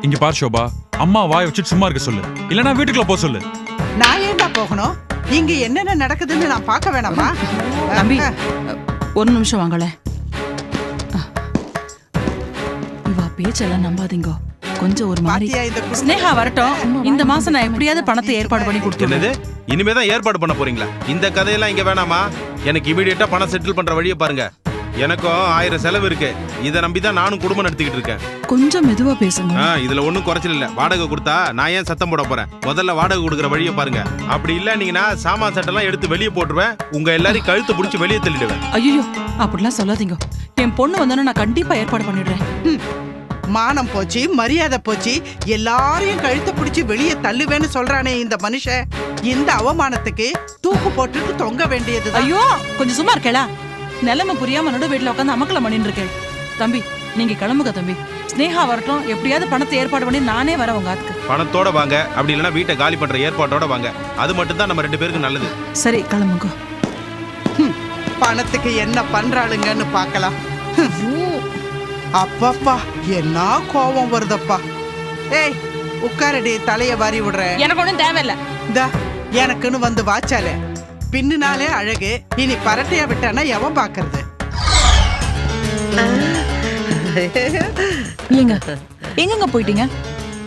இங்க பார் ஷோபா, அம்மா வாய் வச்சுட்டு சும்மா இருக்க சொல்லு, இல்லனா வீட்டுக்குள்ள போ சொல்லு. நான் ஏன்டா போகணும்? இங்க என்னென்ன நடக்குதுன்னு நான் பார்க்க வேணாமா? தம்பி ஒரு நிமிஷம் வாங்களே. இவா பேச்செல்லாம் நம்பாதீங்க, கொஞ்சம் ஒரு மாதிரி. பாத்தியா இந்த குடும்பம்? ஸ்னேகா வரட்டும், இந்த மாசம் நான் எப்படியாவது பணத்தை ஏற்பாடு பண்ணி கொடுத்துருவேன். என்னது இனிமேதான் ஏற்பாடு பண்ண போறீங்களா? இந்த கதையெல்லாம் இங்க வேணாமா? எனக்கு இமீடியட்டா பணம் செட்டில் பண்ற வழியை பாருங்க. எனக்கும் 1000 செலவு இருக்கு. இதை நம்பிதான் நானும் குடும்பம் நடத்திக்கிட்டு இருக்கேன். கொஞ்சம் மெதுவா பேசுங்க. இதுல ஒண்ணும் குறைச்சல் இல்ல. வாடகை கொடுத்தா நான் ஏன் சத்தம் போட போறேன்? முதல்ல வாடகை கொடுக்குற வழியை பாருங்க. அப்படி இல்ல நீங்கன்னா சாமான் சட்டெல்லாம் எடுத்து வெளியே போட்டுருவேன். உங்க எல்லாரையும் கழுத்து பிடிச்சி வெளியே தள்ளிடுவேன். ஐயோ அப்படிலாம் சொல்லாதீங்க. என் பொண்ணு வந்தாலும் நான் கண்டிப்பா ஏற்பாடு பண்ணிடுறேன். மானம் போச்சு, மரியாதை போச்சு, எல்லாரையும் கழுத்தை பிடிச்சி வெளியே தள்ளுவேன்னு சொல்றானே இந்த மனுஷன். இந்த அவமானத்துக்கு தூக்கு போட்டுட்டு தொங்க வேண்டியது. ஐயோ கொஞ்சம் சும்மா இருக்கேளா? நிலைமை புரியாம நடு வீட்டுல உட்காந்து அமக்கலம் பண்ணிட்டு இருக்கேன். தம்பி நீங்க கிளம்புங்க தம்பி. ஸ்னேகா வரட்டும், எப்படியாவது பணத்தை ஏற்பாடு பண்ணி நானே வரேன் உங்க ஆத்துக்கு. பணத்தோட வாங்க, அப்படி இல்லைன்னா வீட்டை காலி பண்ற ஏற்பாட்டோட வாங்க. அது மட்டும் தான் நம்ம 2 பேருக்கு நல்லது. சரி கிளம்புங்க. பணத்துக்கு என்ன பண்றாளுங்கன்னு பார்க்கலாம். அப்பப்பா என்ன கோபம் வருதப்பா. ஏய் உட்காரடி, தலைய வாரி விடுறேன். எனக்கு ஒண்ணும் தேவையில்ல. இந்தா எனக்குன்னு வந்து வாச்சாலே. பின்னுனாலே அழகு, இனி பரட்டையா விட்டானா எவன் பாக்குறது? ஏங்க எங்கங்க போயிட்டீங்க?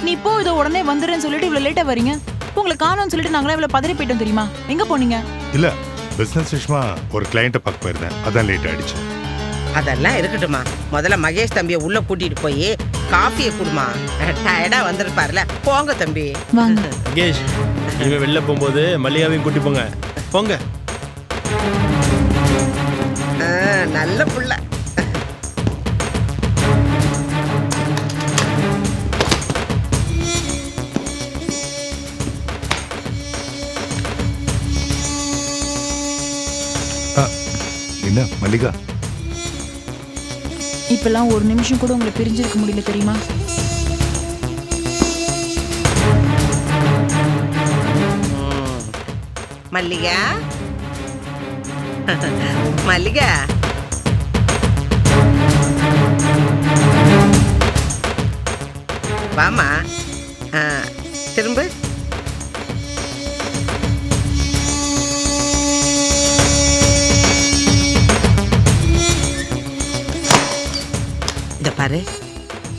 நீ இப்போ இதை உடனே வந்துடுறேன்னு சொல்லிட்டு இவ்வளவு லேட்டா வரீங்க. உங்களை காணோம்னு சொல்லிட்டு நாங்களே இவ்வளவு பதறி போயிட்டோம் தெரியுமா? எங்க போனீங்க? இல்ல பிசினஸ் விஷயமா ஒரு கிளையண்ட்டை பார்க்க போயிருந்தேன், அதான் லேட் ஆயிடுச்சு. அதெல்லாம் இருக்கட்டுமா, முதல்ல மகேஷ் தம்பியை உள்ள கூட்டிட்டு போய் காஃபியை குடுமா. டயர்டா வந்திருப்பார்ல. போங்க தம்பி. வாங்க. மகேஷ், இனிமே வெளில போகும்போது மல்லிகாவையும் கூட்டி போங்க. போங்க. நல்ல புள்ள. என்ன மல்லிகா, இப்பெல்லாம் ஒரு நிமிஷம் கூட உங்களை பிரிஞ்சிருக்க முடியல தெரியுமா? மல்லிகா, மல்லிகா, வாமா. திரும்ப. இத பாரு,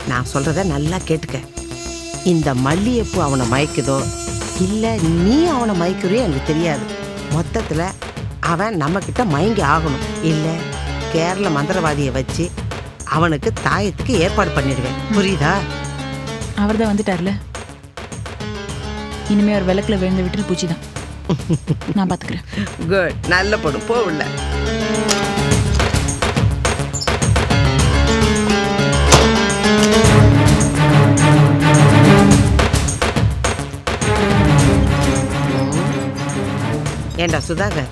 நான் சொல்றத நல்லா கேட்டுக்க. இந்த மல்லிகைப்பூ அவனை மயக்குதோ இல்ல நீ அவனை மயக்குறியோ எனக்கு தெரியாது. மொத்தத்துல அவன் நம்ம கிட்ட மயங்கி ஆகணும். இல்ல கேரள மந்திரவாதியை வச்சு அவனுக்கு தாயத்துக்கு ஏற்பாடு பண்ணிடுவேன். புரியுதா? அவர் தான் வந்துட்டார்ல, இனிமே அவர் விளக்குல விழுந்து விட்டு பூச்சி தான். நான் பாத்துக்கிறேன். குட், நல்ல பொண்ணு. போகல. ஏண்டா சுதாகர்,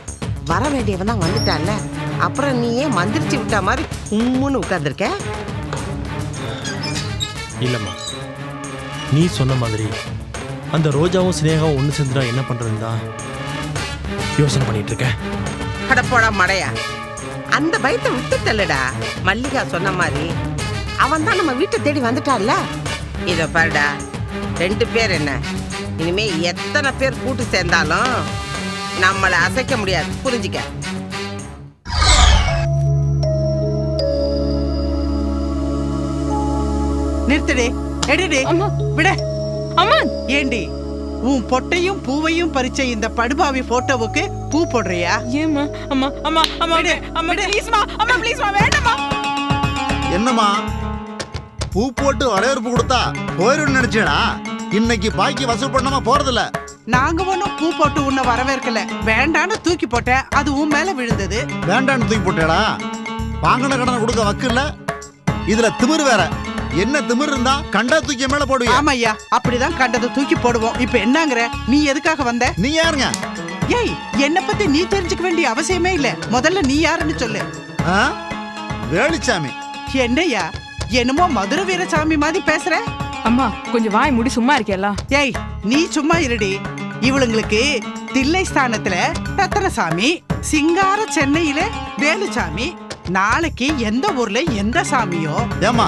வர வேண்டியவன் தான் வந்துட்டான்ல, அப்புறம் நீ ஏன் மந்திரிச்சு விட்டா மாதிரி உம்முன்னு உட்கார்ந்துருக்க? இல்லம்மா, நீ சொன்ன மாதிரி அந்த ரோஜாவும் சினேகாவும் ஒன்று சேர்ந்துடா என்ன பண்றதுன்னு தான் யோசனை பண்ணிட்டு இருக்கேன். கடப்போடா மடையா, அந்த பயத்தை விட்டு தள்ளுடா. மல்லிகா சொன்ன மாதிரி அவன் தான் நம்ம வீட்டை தேடி வந்துட்டான்ல. இத பாருடா, 2 பேர் என்ன, இனிமே எத்தனை பேர் கூட்டு சேர்ந்தாலும் நம்மளை அசைக்க முடியாது. புரிஞ்சுக்க. நிறுத்தடி, எடுடி, விட. அம்மா, ஏண்டி உன் பொட்டையும் பூவையும் பறிச்ச இந்த படுபாவி போட்டோவுக்கு பூ போடுறியா? ஏம்மா? அம்மா அம்மா அம்மா அம்மா ப்ளீஸ்மா, அம்மா ப்ளீஸ்மா, வேண்டாம்மா. என்னம்மா, பூ போட்டு வரவேற்பு கொடுத்தா போயிடும் நினைச்சேடா? இன்னைக்கு பாக்கி வசூல் பண்ணாம போறதில்ல. நாங்க ஒண்ணும் பூ போட்டு உன்னை வரவேற்கல, வேண்டான்னு தூக்கி போட்டேன். அது உன் மேல விழுந்தது. வேண்டான்னு தூக்கி போட்டேடா? வாங்கின கடனை கொடுக்க வக்கு இல்ல, இதுல திமிரு வேற. என்ன திமிரு இருந்தா கண்டா தூக்கி மேல போடுவீங்க? ஆமையா, அப்படிதான் கண்டதை தூக்கி போடுவோம். இப்ப என்னங்கற? நீ எதுக்காக வந்த? நீ யாருங்க? ஏய், என்ன பத்தி நீ தெரிஞ்சுக்க வேண்டிய அவசியமே இல்ல. முதல்ல நீ யாருன்னு சொல்லு. வேலுச்சாமி. என்னையா, என்னமோ மதுரை வீரசாமி மாதிரி பேசுற? அம்மா கொஞ்சம் வாய் மூடி சும்மா இருக்கேல்ல. ஏய், நீ சும்மா இருடி. இவளுங்களுக்கு தில்லை ஸ்தானத்துல ரத்தனசாமி, சிங்கார சென்னையில வேலுச்சாமி, நாளைக்கு எந்த ஊர்ல எந்த சாமியோ. ஏமா,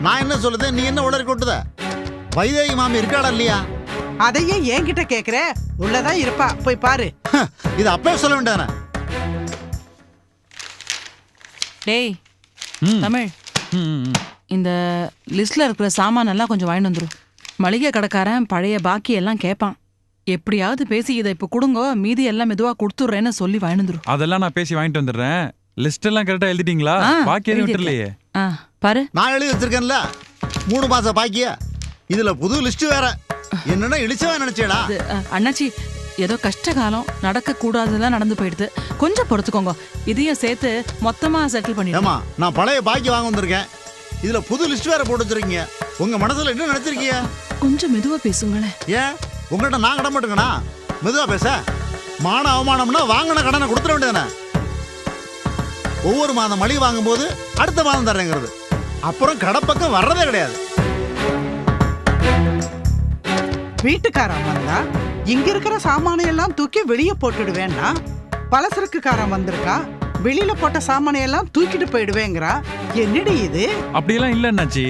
நான் என்ன சொல்லுது, நீ என்ன உளறி கொட்டுத? வைதேகி மாமி இருக்காடா இல்லையா? அதையே என்கிட்ட கேக்குற? உள்ளதான் இருப்பா, போய் பாரு. இது அப்பவே சொல்ல வேண்டானே. டேய் தமிழ், இந்த லிஸ்ட்ல இருக்கிற சாமான் எல்லாம் கொஞ்சம் வாங்கிட்டு வந்துரும். மளிகை கடைக்காரன் பழைய பாக்கி எல்லாம் கேட்பான். எப்படியாவது பேசி இதை இப்ப கொடுங்க, மீதி எல்லாம் மெதுவா கொடுத்துடுறேன்னு சொல்லி வாங்கிட்டு வந்துரும். அதெல்லாம் நான் பேசி வாங்கிட்டு வந்துடுறேன். லிஸ்ட் எல்லாம் கரெக்டா எழுதிட்டீங்களா? பாக்கி எதுவும் விட்டுறலையே. பாரு, நான் எழுதி வச்சிருக்கேன்ல 3 மாசம் பாக்கிய. இதுல புது லிஸ்ட் வேற. என்னன்னா இழிச்சவா நினைச்சேடா? அண்ணாச்சி, ஏதோ கஷ்ட காலம், நடக்க கூடாதெல்லாம் நடந்து போயிடுது, கொஞ்சம் பொறுத்துக்கோங்க. இதையும் சேர்த்து மொத்தமா செட்டில் பண்ணிடுமா. நான் பழைய பாக்கி வாங்க வந்திருக்கேன், இதுல புது லிஸ்ட் வேற போட்டு வச்சிருக்கீங்க. உங்க மனசுல என்ன நினைச்சிருக்கீங்க? கொஞ்சம் மெதுவா பேசுங்களேன். ஏன் உங்கள்கிட்ட நான் கடன் மாட்டுங்கண்ணா? மெதுவா பேச. மான அவமானம்னா வாங்கின கடனை கொடுத்துட வேண்டியதானே? ஒவ்வொரு மாதம் மளிகை வாங்கும் போது அடுத்த மாதம் தர்றேங்கிறது, அப்புறம் கடை பக்கம் வர்றதே கிடையாது. வீட்டுக்காரன் வந்தா இங்க இருக்கிற சாமானை எல்லாம் தூக்கி வெளியே போட்டுடுவேன்னா, பலசரக்குக்காரன் வந்திருக்கா, வெளியில போட்ட சாமானை எல்லாம் தூக்கிட்டு போயிடுவேங்கிறா. என்னடி இது? அப்படியெல்லாம் இல்ல அண்ணாச்சி.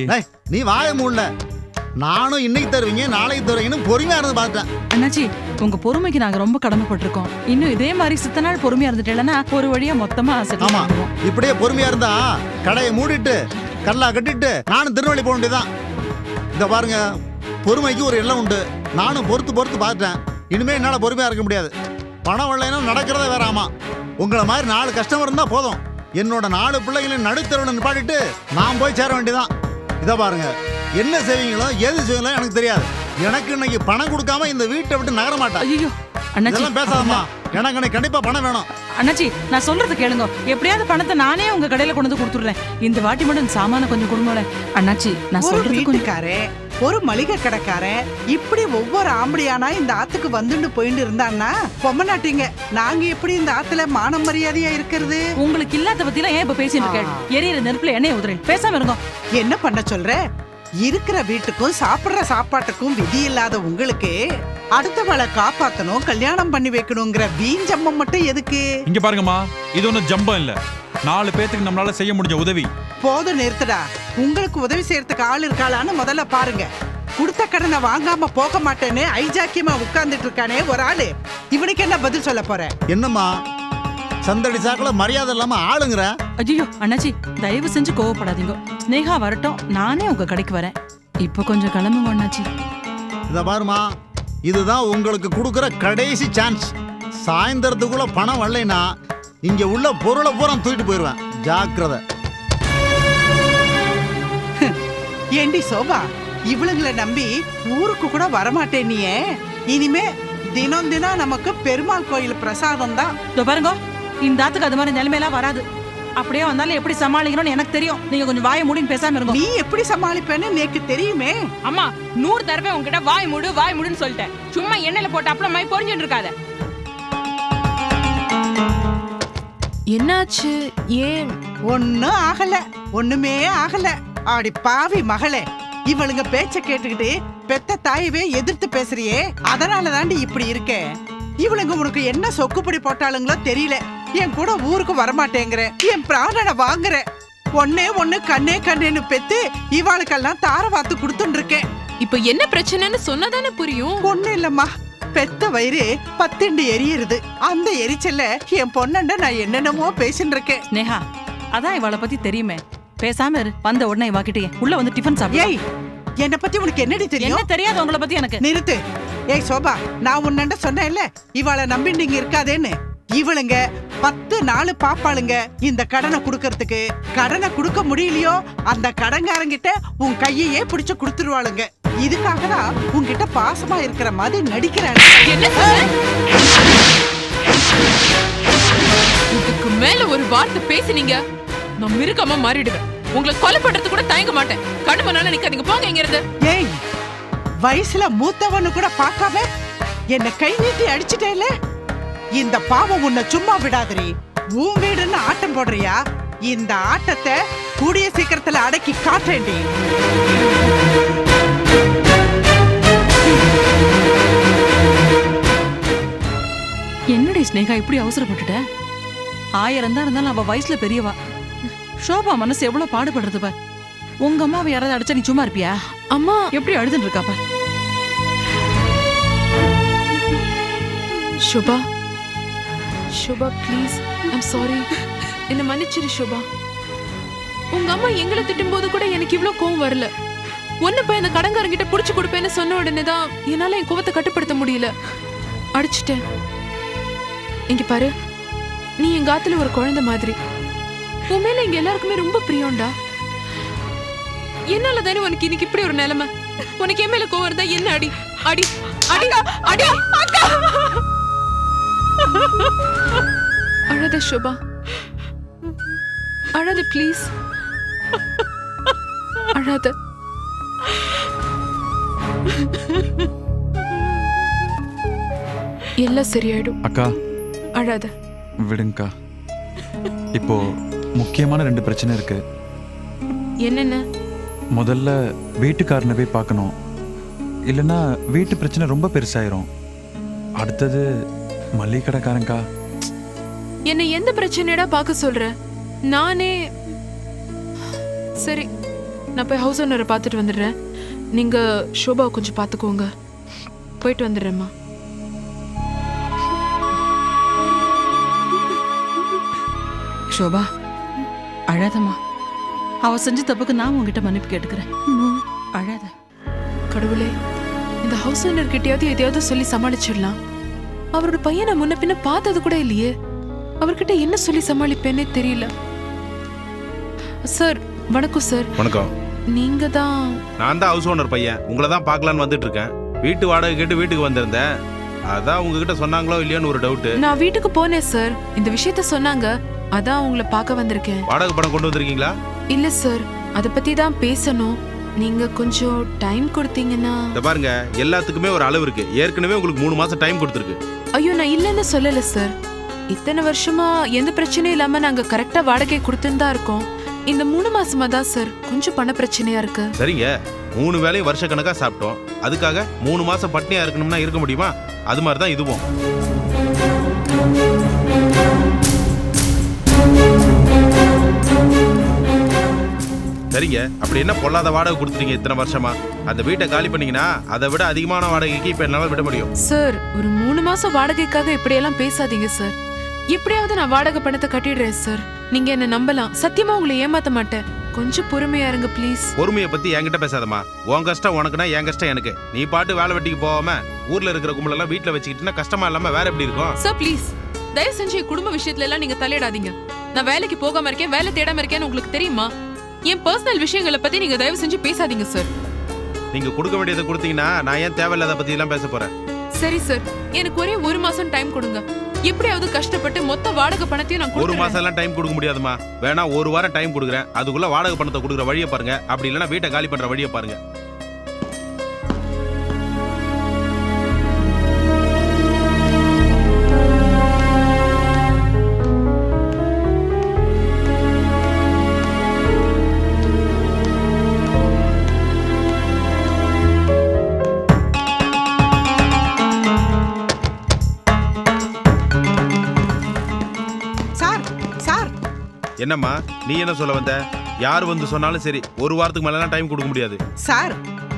நீ வாய மூடல. நானும் இன்னைக்கு தருவீங்க நாளைக்கு தருவீங்கன்னு பொறுமையா இருந்து பார்த்தேன். அண்ணாச்சி, உங்க பொறுமைக்கு நாங்க ரொம்ப கடமைப்பட்டிருக்கோம். இன்னும் இதே மாதிரி சித்த நாள் பொறுமையா இருந்துட்டேன்னா ஒரு வழியா மொத்தமா ஆமா, இப்படியே பொறுமையா இருந்தா கடையை மூடிட்டு கல்லா கட்டிட்டு நானும் திருநெல்வேலி போக வேண்டியதான். இந்த பாருங்க, பொறுமைக்கு ஒரு எல்லை உண்டு. நானும் பொறுத்து பார்த்துட்டேன். இனிமே என்னால பொறுமையா இருக்க முடியாது. பணம் வரலைன்னா நடக்கிறதே வேற. ஆமா, உங்களை மாதிரி 4 கஸ்டமர் இருந்தா போதும். என்னோட 4 பிள்ளைகளையும் நடுத்தருவில் நிப்பாட்டிட்டு நான் போய் சேர வேண்டியதான். இதை பாருங்க, என்ன செய்வீங்களோ எது செய்வீங்களோ எனக்கு தெரியாது. எனக்கு இன்னைக்கு பணம் கொடுக்காம இந்த வீட்டை விட்டு நகர மாட்டேன். ஐயோ அண்ணாச்சி, இதெல்லாம் பேசாதம்மா. எனக்கு இன்னைக்கு கண்டிப்பா பணம் வேணும். அண்ணாச்சி நான் சொல்றது கேளுங்க. எப்படியாவது பணத்தை நானே உங்க கடையில கொண்டு வந்து கொடுத்துடுறேன். இந்த வாட்டி மட்டும் இந்த சாமான கொஞ்சம் கொடுங்களேன். அண்ணாச்சி நான் ஒரு சொல்றது கொஞ்சம் வீட்டுக்காரே, ஒரு மளிகை கடைக்காரன் இப்படி ஒவ்வொரு ஆம்படியானா இந்த ஆத்துக்கு வந்துட்டு போயிட்டு இருந்தான்னா பொம்மநாட்டிங்க நாங்க எப்படி இந்த ஆத்துல மான மரியாதையா இருக்கிறது? உங்களுக்கு இல்லாத பத்திலாம் ஏன் இப்ப பேசிட்டு இருக்கேன்? எரியிற நெருப்புல எண்ணெய் உதிரேன். பேசாம இருங்க. என்ன பண்ண சொல்ற? இருக்கிற வீட்டுக்கும் சாப்பிடுற சாப்பாட்டுக்கும் விதி இல்லாத உங்களுக்கு அடுத்தவளை காப்பாத்தணும், கல்யாணம் பண்ணி வைக்கணுங்கிற வீஞ்சம்மம் மட்டும் எதுக்கு? இங்க பாருங்கம்மா, இது ஒன்றும் ஜம்பம் இல்ல. 4 பேத்துக்கு நம்மளால செய்ய முடிஞ்ச உதவி. போதும் நிறுத்துடா. உங்களுக்கு உதவி செய்யறதுக்கு ஆள் இருக்காளான்னு முதல்ல பாருங்க. கொடுத்த கடனை வாங்காம போக மாட்டேன்னு ஐஜாக்கியமா உட்கார்ந்துட்டு இருக்கானே ஒரு ஆளு, இவனுக்கு என்ன பதில் சொல்ல போற? என்னம்மா சந்தடி சாக்கில் மரியாதை இல்லாம ஆளுங்கிற? ஐயோ அண்ணாச்சி தயவு செஞ்சு கோவப்படாதீங்க. ஸ்னேகா வரட்டும், நானே உங்க கடைக்கு வரேன். இப்போ கொஞ்சம் கிளம்புங்க அண்ணாச்சி. இதை பாருமா, இதுதான் உங்களுக்கு கொடுக்குற கடைசி சான்ஸ். சாயந்தரத்துக்குள்ள பணம் வரலைன்னா இங்க உள்ள பொருளை பூரா தூக்கிட்டு போயிடுவேன். ஜாக்கிரதை. ஏண்டி சோபா, இவளுங்களை நம்பி ஊருக்கு கூட வரமாட்டேன் நீயே. இனிமே தினம் தினம் நமக்கு பெருமாள் கோயில் பிரசாதம் தான். இதோ பாருங்க, இந்த ஆத்துக்கு அது மாதிரி நிலைமையெல்லாம் வராது. அப்படியே வந்தாலும் எப்படி சமாளிக்கணும்னு எனக்கு தெரியும். நீங்க கொஞ்சம் வாயை மூடின்னு பேசாம இருங்க. நீ எப்படி சமாளிப்பேன்னு எனக்கு தெரியுமே. அம்மா 100 தடவை உங்ககிட்ட வாய் மூடுன்னு சொல்லிட்டேன். சும்மா எண்ணெயில போட்டு அப்பளம் மாதிரி பொரிஞ்சுட்டு இருக்காத. என்னாச்சு? ஏன்? ஒன்னும் ஆகல, ஒண்ணுமே ஆகல. ஆடி பாவி மகளே, இவளுங்க பேச்ச கேட்டுக்கிட்டு பெத்த தாயவே எதிர்த்து பேசுறியே, அதனால தாண்டி இப்படி இருக்க. இவளுங்க உனக்கு என்ன சொக்குப்படி போட்டாளுங்களோ தெரியல. என் கூட ஊருக்கு வரமாட்டேங்கிற, என் பிராணனை வாங்குற. ஒன்னே ஒண்ணு கண்ணே கண்ணேன்னு பெத்து இவாளுக்கெல்லாம் தார வாத்து கொடுத்துட்டு இருக்கேன். இப்ப என்ன பிரச்சனைன்னு சொன்னதானே புரியும். ஒண்ணு இல்லம்மா, பெத்த வயிறு 10 எரியுது. அந்த எரிச்சல்ல என் பொண்ணண்ட நான் என்னென்னமோ பேசிட்டு இருக்கேன். ஸ்னேகா, அதான் இவளை பத்தி தெரியுமே. பேசாம இரு. வந்த உடனே இவாக்கிட்டே உள்ள வந்து டிஃபன் சாப்பிடு. ஏய், என்ன பத்தி உனக்கு என்னடி தெரியும்? என்ன தெரியாது உங்களை பத்தி எனக்கு? நிறுத்து. ஏய் சோபா, நான் உன்னண்ட சொன்னேன்ல இவாளை நம்பி நீங்க இருக்காதேன்னு. இவளுங்க 10 நாள் பாப்பாளுங்க இந்த கடனை குடுக்கறதுக்கு. கடனை குடுக்க முடியலையோ அந்த கடன்காரங்கிட்ட உன் கையையே பிடிச்சு குடுத்துருவாளுங்க. இதுக்காக தான் உன்கிட்ட பாசமா இருக்கிற மாதிரி நடிக்கிறாங்க. என்ன சொல்ற? இதுக்கு மேல ஒரு வார்த்தை பேசினீங்க நான் மிருகமா மாறிடுவேன். உங்களை கொலை பண்றது கூட தயங்க மாட்டேன். கடுமனால நிக்காதீங்க, போங்க இங்க இருந்து. ஏய், வயசுல மூத்தவனு கூட பார்க்காம என்ன கை நீட்டி அடிச்சிட்டேல. இந்த பாவம் உன்னை சும்மா விடாதரி. உன் வீடுன்னு ஆட்டம் போடுறியா? இந்த ஆட்டத்தை கூடிய சீக்கிரத்துல அடக்கி காட்டேண்டி. என்னடி ஸ்னேகா இப்படி அவசரப்பட்டுட்ட? 1000 தான் இருந்தாலும் அவ வயசுல பெரியவா. ஷோபா மனசு எவ்வளவு பாடுபடுறது பார். உங்க அம்மாவை யாராவது அடிச்சா நீ சும்மா இருப்பியா? அம்மா எப்படி அழுதுன்னு இருக்கா பார். Shobha, Shobha please, I'm sorry. என்ன மன்னிச்சிரு ஷோபா. உங்க அம்மா எங்களை திட்டும் போது கூட எனக்கு இவ்ளோ கோவம் வரல. ஒன்னு போய் அந்த கடன்காரங்கிட்ட புடிச்சு கொடுப்பேன்னு சொன்ன உடனே தான் என்னால என் கோவத்தை கட்டுப்படுத்த முடியல. அடிச்சிட்டேன். இங்க பாரு, நீ எங்க ஆத்துல ஒரு குழந்தை மாதிரி. உன் மேல எங்க எல்லாருக்குமே ரொம்ப பிரியம்டா. என்னால தானே உனக்கு இன்னைக்கு இப்படி ஒரு நிலைமை. உனக்கு என் மேல கோவம் இருந்தா என்ன? அடி அடி அடி அடி. அழாத ஷோபா, அழாத ப்ளீஸ், அழாத. எல்லாம் சரியாயிடும். அக்கா அழாத. விடுங்கக்கா. இப்போ முக்கியமான 2 பிரச்சனை இருக்கு. என்னென்ன? முதல்ல வீட்டுக்காரனை போய் பார்க்கணும், இல்லைன்னா வீட்டு பிரச்சனை ரொம்ப பெருசாயிரும். அடுத்தது மளிகை கடைக்காரங்கா. என்னை எந்த பிரச்சனையடா பார்க்க சொல்ற? நானே சரி, நான் போய் ஹவுஸ் ஓனரை பார்த்துட்டு வந்துடுறேன். நீங்க ஷோபாவை கொஞ்சம் பார்த்துக்கோங்க. போயிட்டு வந்துடுறேம்மா. ஷோபா அழாதம்மா. அவ செஞ்ச தப்புக்கு நான் உங்ககிட்ட மன்னிப்பு கேட்டுக்கிறேன். அழாத. கடவுளே, இந்த ஹவுஸ் ஓனர் கிட்டயாவது எதையாவது சொல்லி சமாளிச்சிடலாம். அவரோட பையனை முன்ன பின்ன பார்த்தது கூட இல்லையே. அவர்கிட்ட என்ன சொல்லி சமாளிப்பேன்னே தெரியல. சார் வணக்கம் சார். வணக்கம். நீங்க தான்? நான் தான் ஹவுஸ் ஓனர் பையன். உங்களை தான் பார்க்கலான்னு வந்துட்டு இருக்கேன். வீட்டு வாடகை கேட்டு வீட்டுக்கு வந்திருந்தேன். அதான் உங்ககிட்ட சொன்னாங்களோ இல்லையோன்னு ஒரு டவுட். நான் வீட்டுக்கு போனேன் சார். இந்த விஷயத்த சொன்னாங்க. அதான் உங்களை பார்க்க வந்திருக்கேன். வாடகை பணம் கொண்டு வந்திருக்கீங்களா? இல்ல சார், அத பத்தி தான் பேசணும். நீங்க கொஞ்சம் டைம் கொடுத்தீங்கன்னா. இத பாருங்க, எல்லாத்துக்குமே ஒரு அளவு இருக்கு. ஏற்கனவே உங்களுக்கு 3 மாசம் டைம் கொடுத்துருக்கு. ஐயோ, நான் இல்லைன்னு சொல்லல சார். இத்தனை வருஷமா எந்த பிரச்சனையும் இல்லாம நாங்க கரெக்டா வாடகை கொடுத்துன்னு தான் இருக்கோம். இந்த 3 மாசமா தான் சார் கொஞ்சம் பண பிரச்சனையா இருக்கு. சரிங்க, 3 வேளையும் வருஷ கணக்கா சாப்பிட்டோம். அதுக்காக 3 மாசம் பட்னியா இருக்கணும்னா இருக்க முடியுமா? அது மாதிரி தான் இதுவும். சரிங்க, அப்படி என்ன பொல்லாத வாடகை கொடுத்துட்டீங்க இத்தனை வருஷமா? அந்த வீட்டை காலி பண்ணீங்கன்னா அதை விட அதிகமான வாடகைக்கு இப்ப என்னால விட முடியும். சார், ஒரு 3 மாசம் வாடகைக்காக இப்படியெல்லாம் பேசாதீங்க சார். எப்படியாவது நான் வாடகை பணத்தை கட்டிடுறேன் சார். நீங்க என்ன நம்பலாம். சத்தியமா உங்களை ஏமாத்த மாட்டேன். கொஞ்சம் பொறுமையா இருங்க ப்ளீஸ். பொறுமையை பத்தி என்கிட்ட பேசாதமா. உன் கஷ்டம் உனக்குனா என் கஷ்டம் எனக்கு. நீ பாட்டு வேலை வெட்டிக்கு போகாம ஊர்ல இருக்கிற கும்பலெல்லாம் வீட்டுல வச்சுக்கிட்டுனா கஷ்டமா இல்லாம வேற எப்படி இருக்கும்? சார் ப்ளீஸ், தயவு செஞ்சு குடும்ப விஷயத்துல எல்லாம் நீங்க தலையிடாதீங்க. நான் வேலைக்கு போகாம இருக்கேன், வேலை தேடாம இருக்கேன்னு உங்களுக்கு தெரியுமா? என் பர்சனல் விஷயங்களை பத்தி நீங்க தயவு செஞ்சு பேசாதீங்க சார். நீங்க கொடுக்க வேண்டியதை கொடுத்தீங்கன்னா நான் ஏன் தேவையில்லாத பத்தி எல்லாம் பேச போறேன்? சரி சார், எனக்கு ஒரே 1 மாசம் டைம் கொடுங்க. எப்படியாவது கஷ்டப்பட்டு மொத்த வாடகை பணத்தையும் நான் 1 மாசம் எல்லாம் டைம் கொடுக்க முடியாதுமா. வேணா 1 வாரம் டைம் கொடுக்குறேன். அதுக்குள்ள வாடகை பணத்தை கொடுக்குற வழியை பாருங்க. அப்படி இல்லைன்னா வீட்டை காலி பண்ற வழியை பாருங்க. என்னம்மா, நீ என்ன சொல்ல வந்த? யார் வந்து சொன்னாலும் சரி, 1 வாரத்துக்கு மேலாம் டைம் கொடுக்க முடியாது. சார்,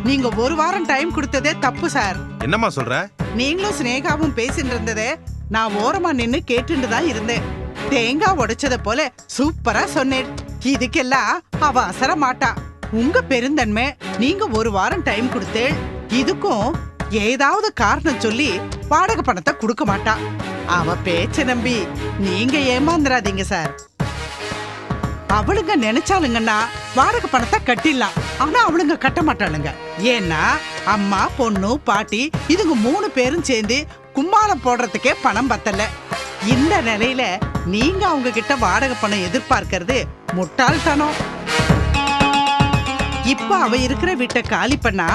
நீங்க 1 வாரம் டைம் கொடுத்ததே தப்பு சார். என்னம்மா சொல்ற? நீங்களும் ஸ்னேகாவும் பேசிட்டு இருந்ததே நான் ஓரமா நின்னு கேட்டுட்டு தான் இருந்தேன். தேங்காய் உடைச்சத போல சூப்பரா சொன்னேன். இதுக்கெல்லாம் அவ அசர மாட்டா. உங்க பெருந்தன்மை, நீங்க 1 வாரம் டைம் கொடுத்தேன். இதுக்கும் ஏதாவது காரணம் சொல்லி வாடகை பணத்தை கொடுக்க மாட்டா. அவ பேச்ச நம்பி நீங்க ஏமாந்துடாதீங்க சார். அவளுங்க நினைச்சாலுங்கன்னா வாடகை பணத்தை கட்டிடலாம். ஆனா அவளுங்க கட்ட மாட்டாளுங்க. ஏன்னா அம்மா, பொண்ணு, பாட்டி இதுங்க 3 பேரும் சேர்ந்து கும்மாளம் போடுறதுக்கே பணம் பத்தல. இந்த நிலையில நீங்க அவங்க கிட்ட வாடகை பணம் எதிர்பார்க்கறது முட்டாள்தனம். இப்ப அவ இருக்கிற வீட்டை காலி பண்ணா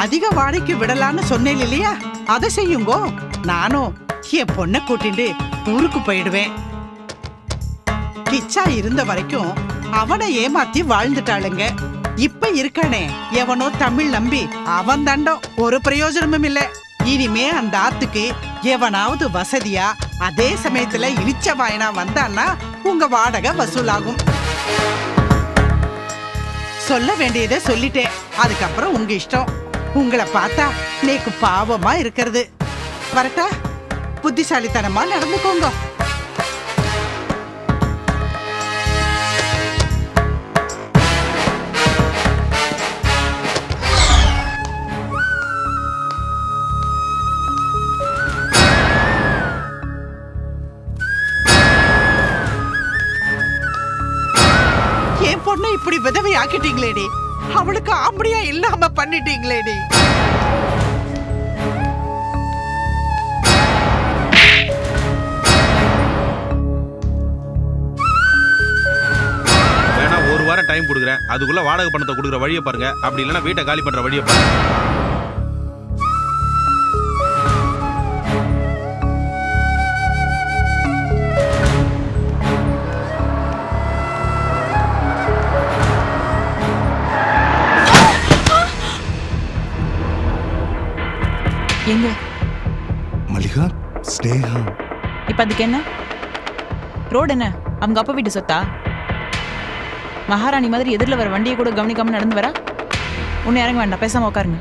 அதிக வாடகைக்கு விடலான்னு சொன்னேன் இல்லையா? அதை செய்யுங்கோ. நானும் என் பொண்ணை கூட்டிட்டு ஊருக்கு போயிடுவேன். கிச்சா இருந்த வரைக்கும் அவனை ஏமாத்தி வாழ்ந்துட்டாளுங்க. இப்ப இருக்கானே எவனோ தமிழ் நம்பி அவன் தண்டம் ஒரு பிரயோஜனமும் இல்ல. இனிமே அந்த ஆத்துக்கு எவனாவது வசதியா அதே சமயத்துல இழிச்ச வாயனா வந்தான்னா உங்க வாடகை வசூலாகும். சொல்ல வேண்டியதை சொல்லிட்டேன். அதுக்கப்புறம் உங்க இஷ்டம். உங்களை பார்த்தா நேக்கு பாவமா இருக்கிறது. வரட்டா? புத்திசாலித்தனமா நடந்துக்கோங்க. என் பொண்ணு இப்படி விதவை ஆக்கிட்டீங்களேடி. அவளுக்கு ஆம்படியா இல்லாம பண்ணிட்டீங்களேடி. வேணா 1 வாரம் டைம் கொடுக்குறேன். அதுக்குள்ள வாடகை பணத்தை கொடுக்குற வழியை பாருங்க. அப்படி இல்லைன்னா வீட்டை காலி பண்ற வழியை பாருங்க. எங்க மல்லிகா, ஸ்னேகா. இப்ப அதுக்கு என்ன? ரோடு என்ன அவங்க அப்பா வீட்டு சொத்தா? மகாராணி மாதிரி எதிரில் வர வண்டியை கூட கவனிக்காம நடந்து வரா. ஒன்னும் இறங்க வேண்டாம், பேசாம உட்காருங்க.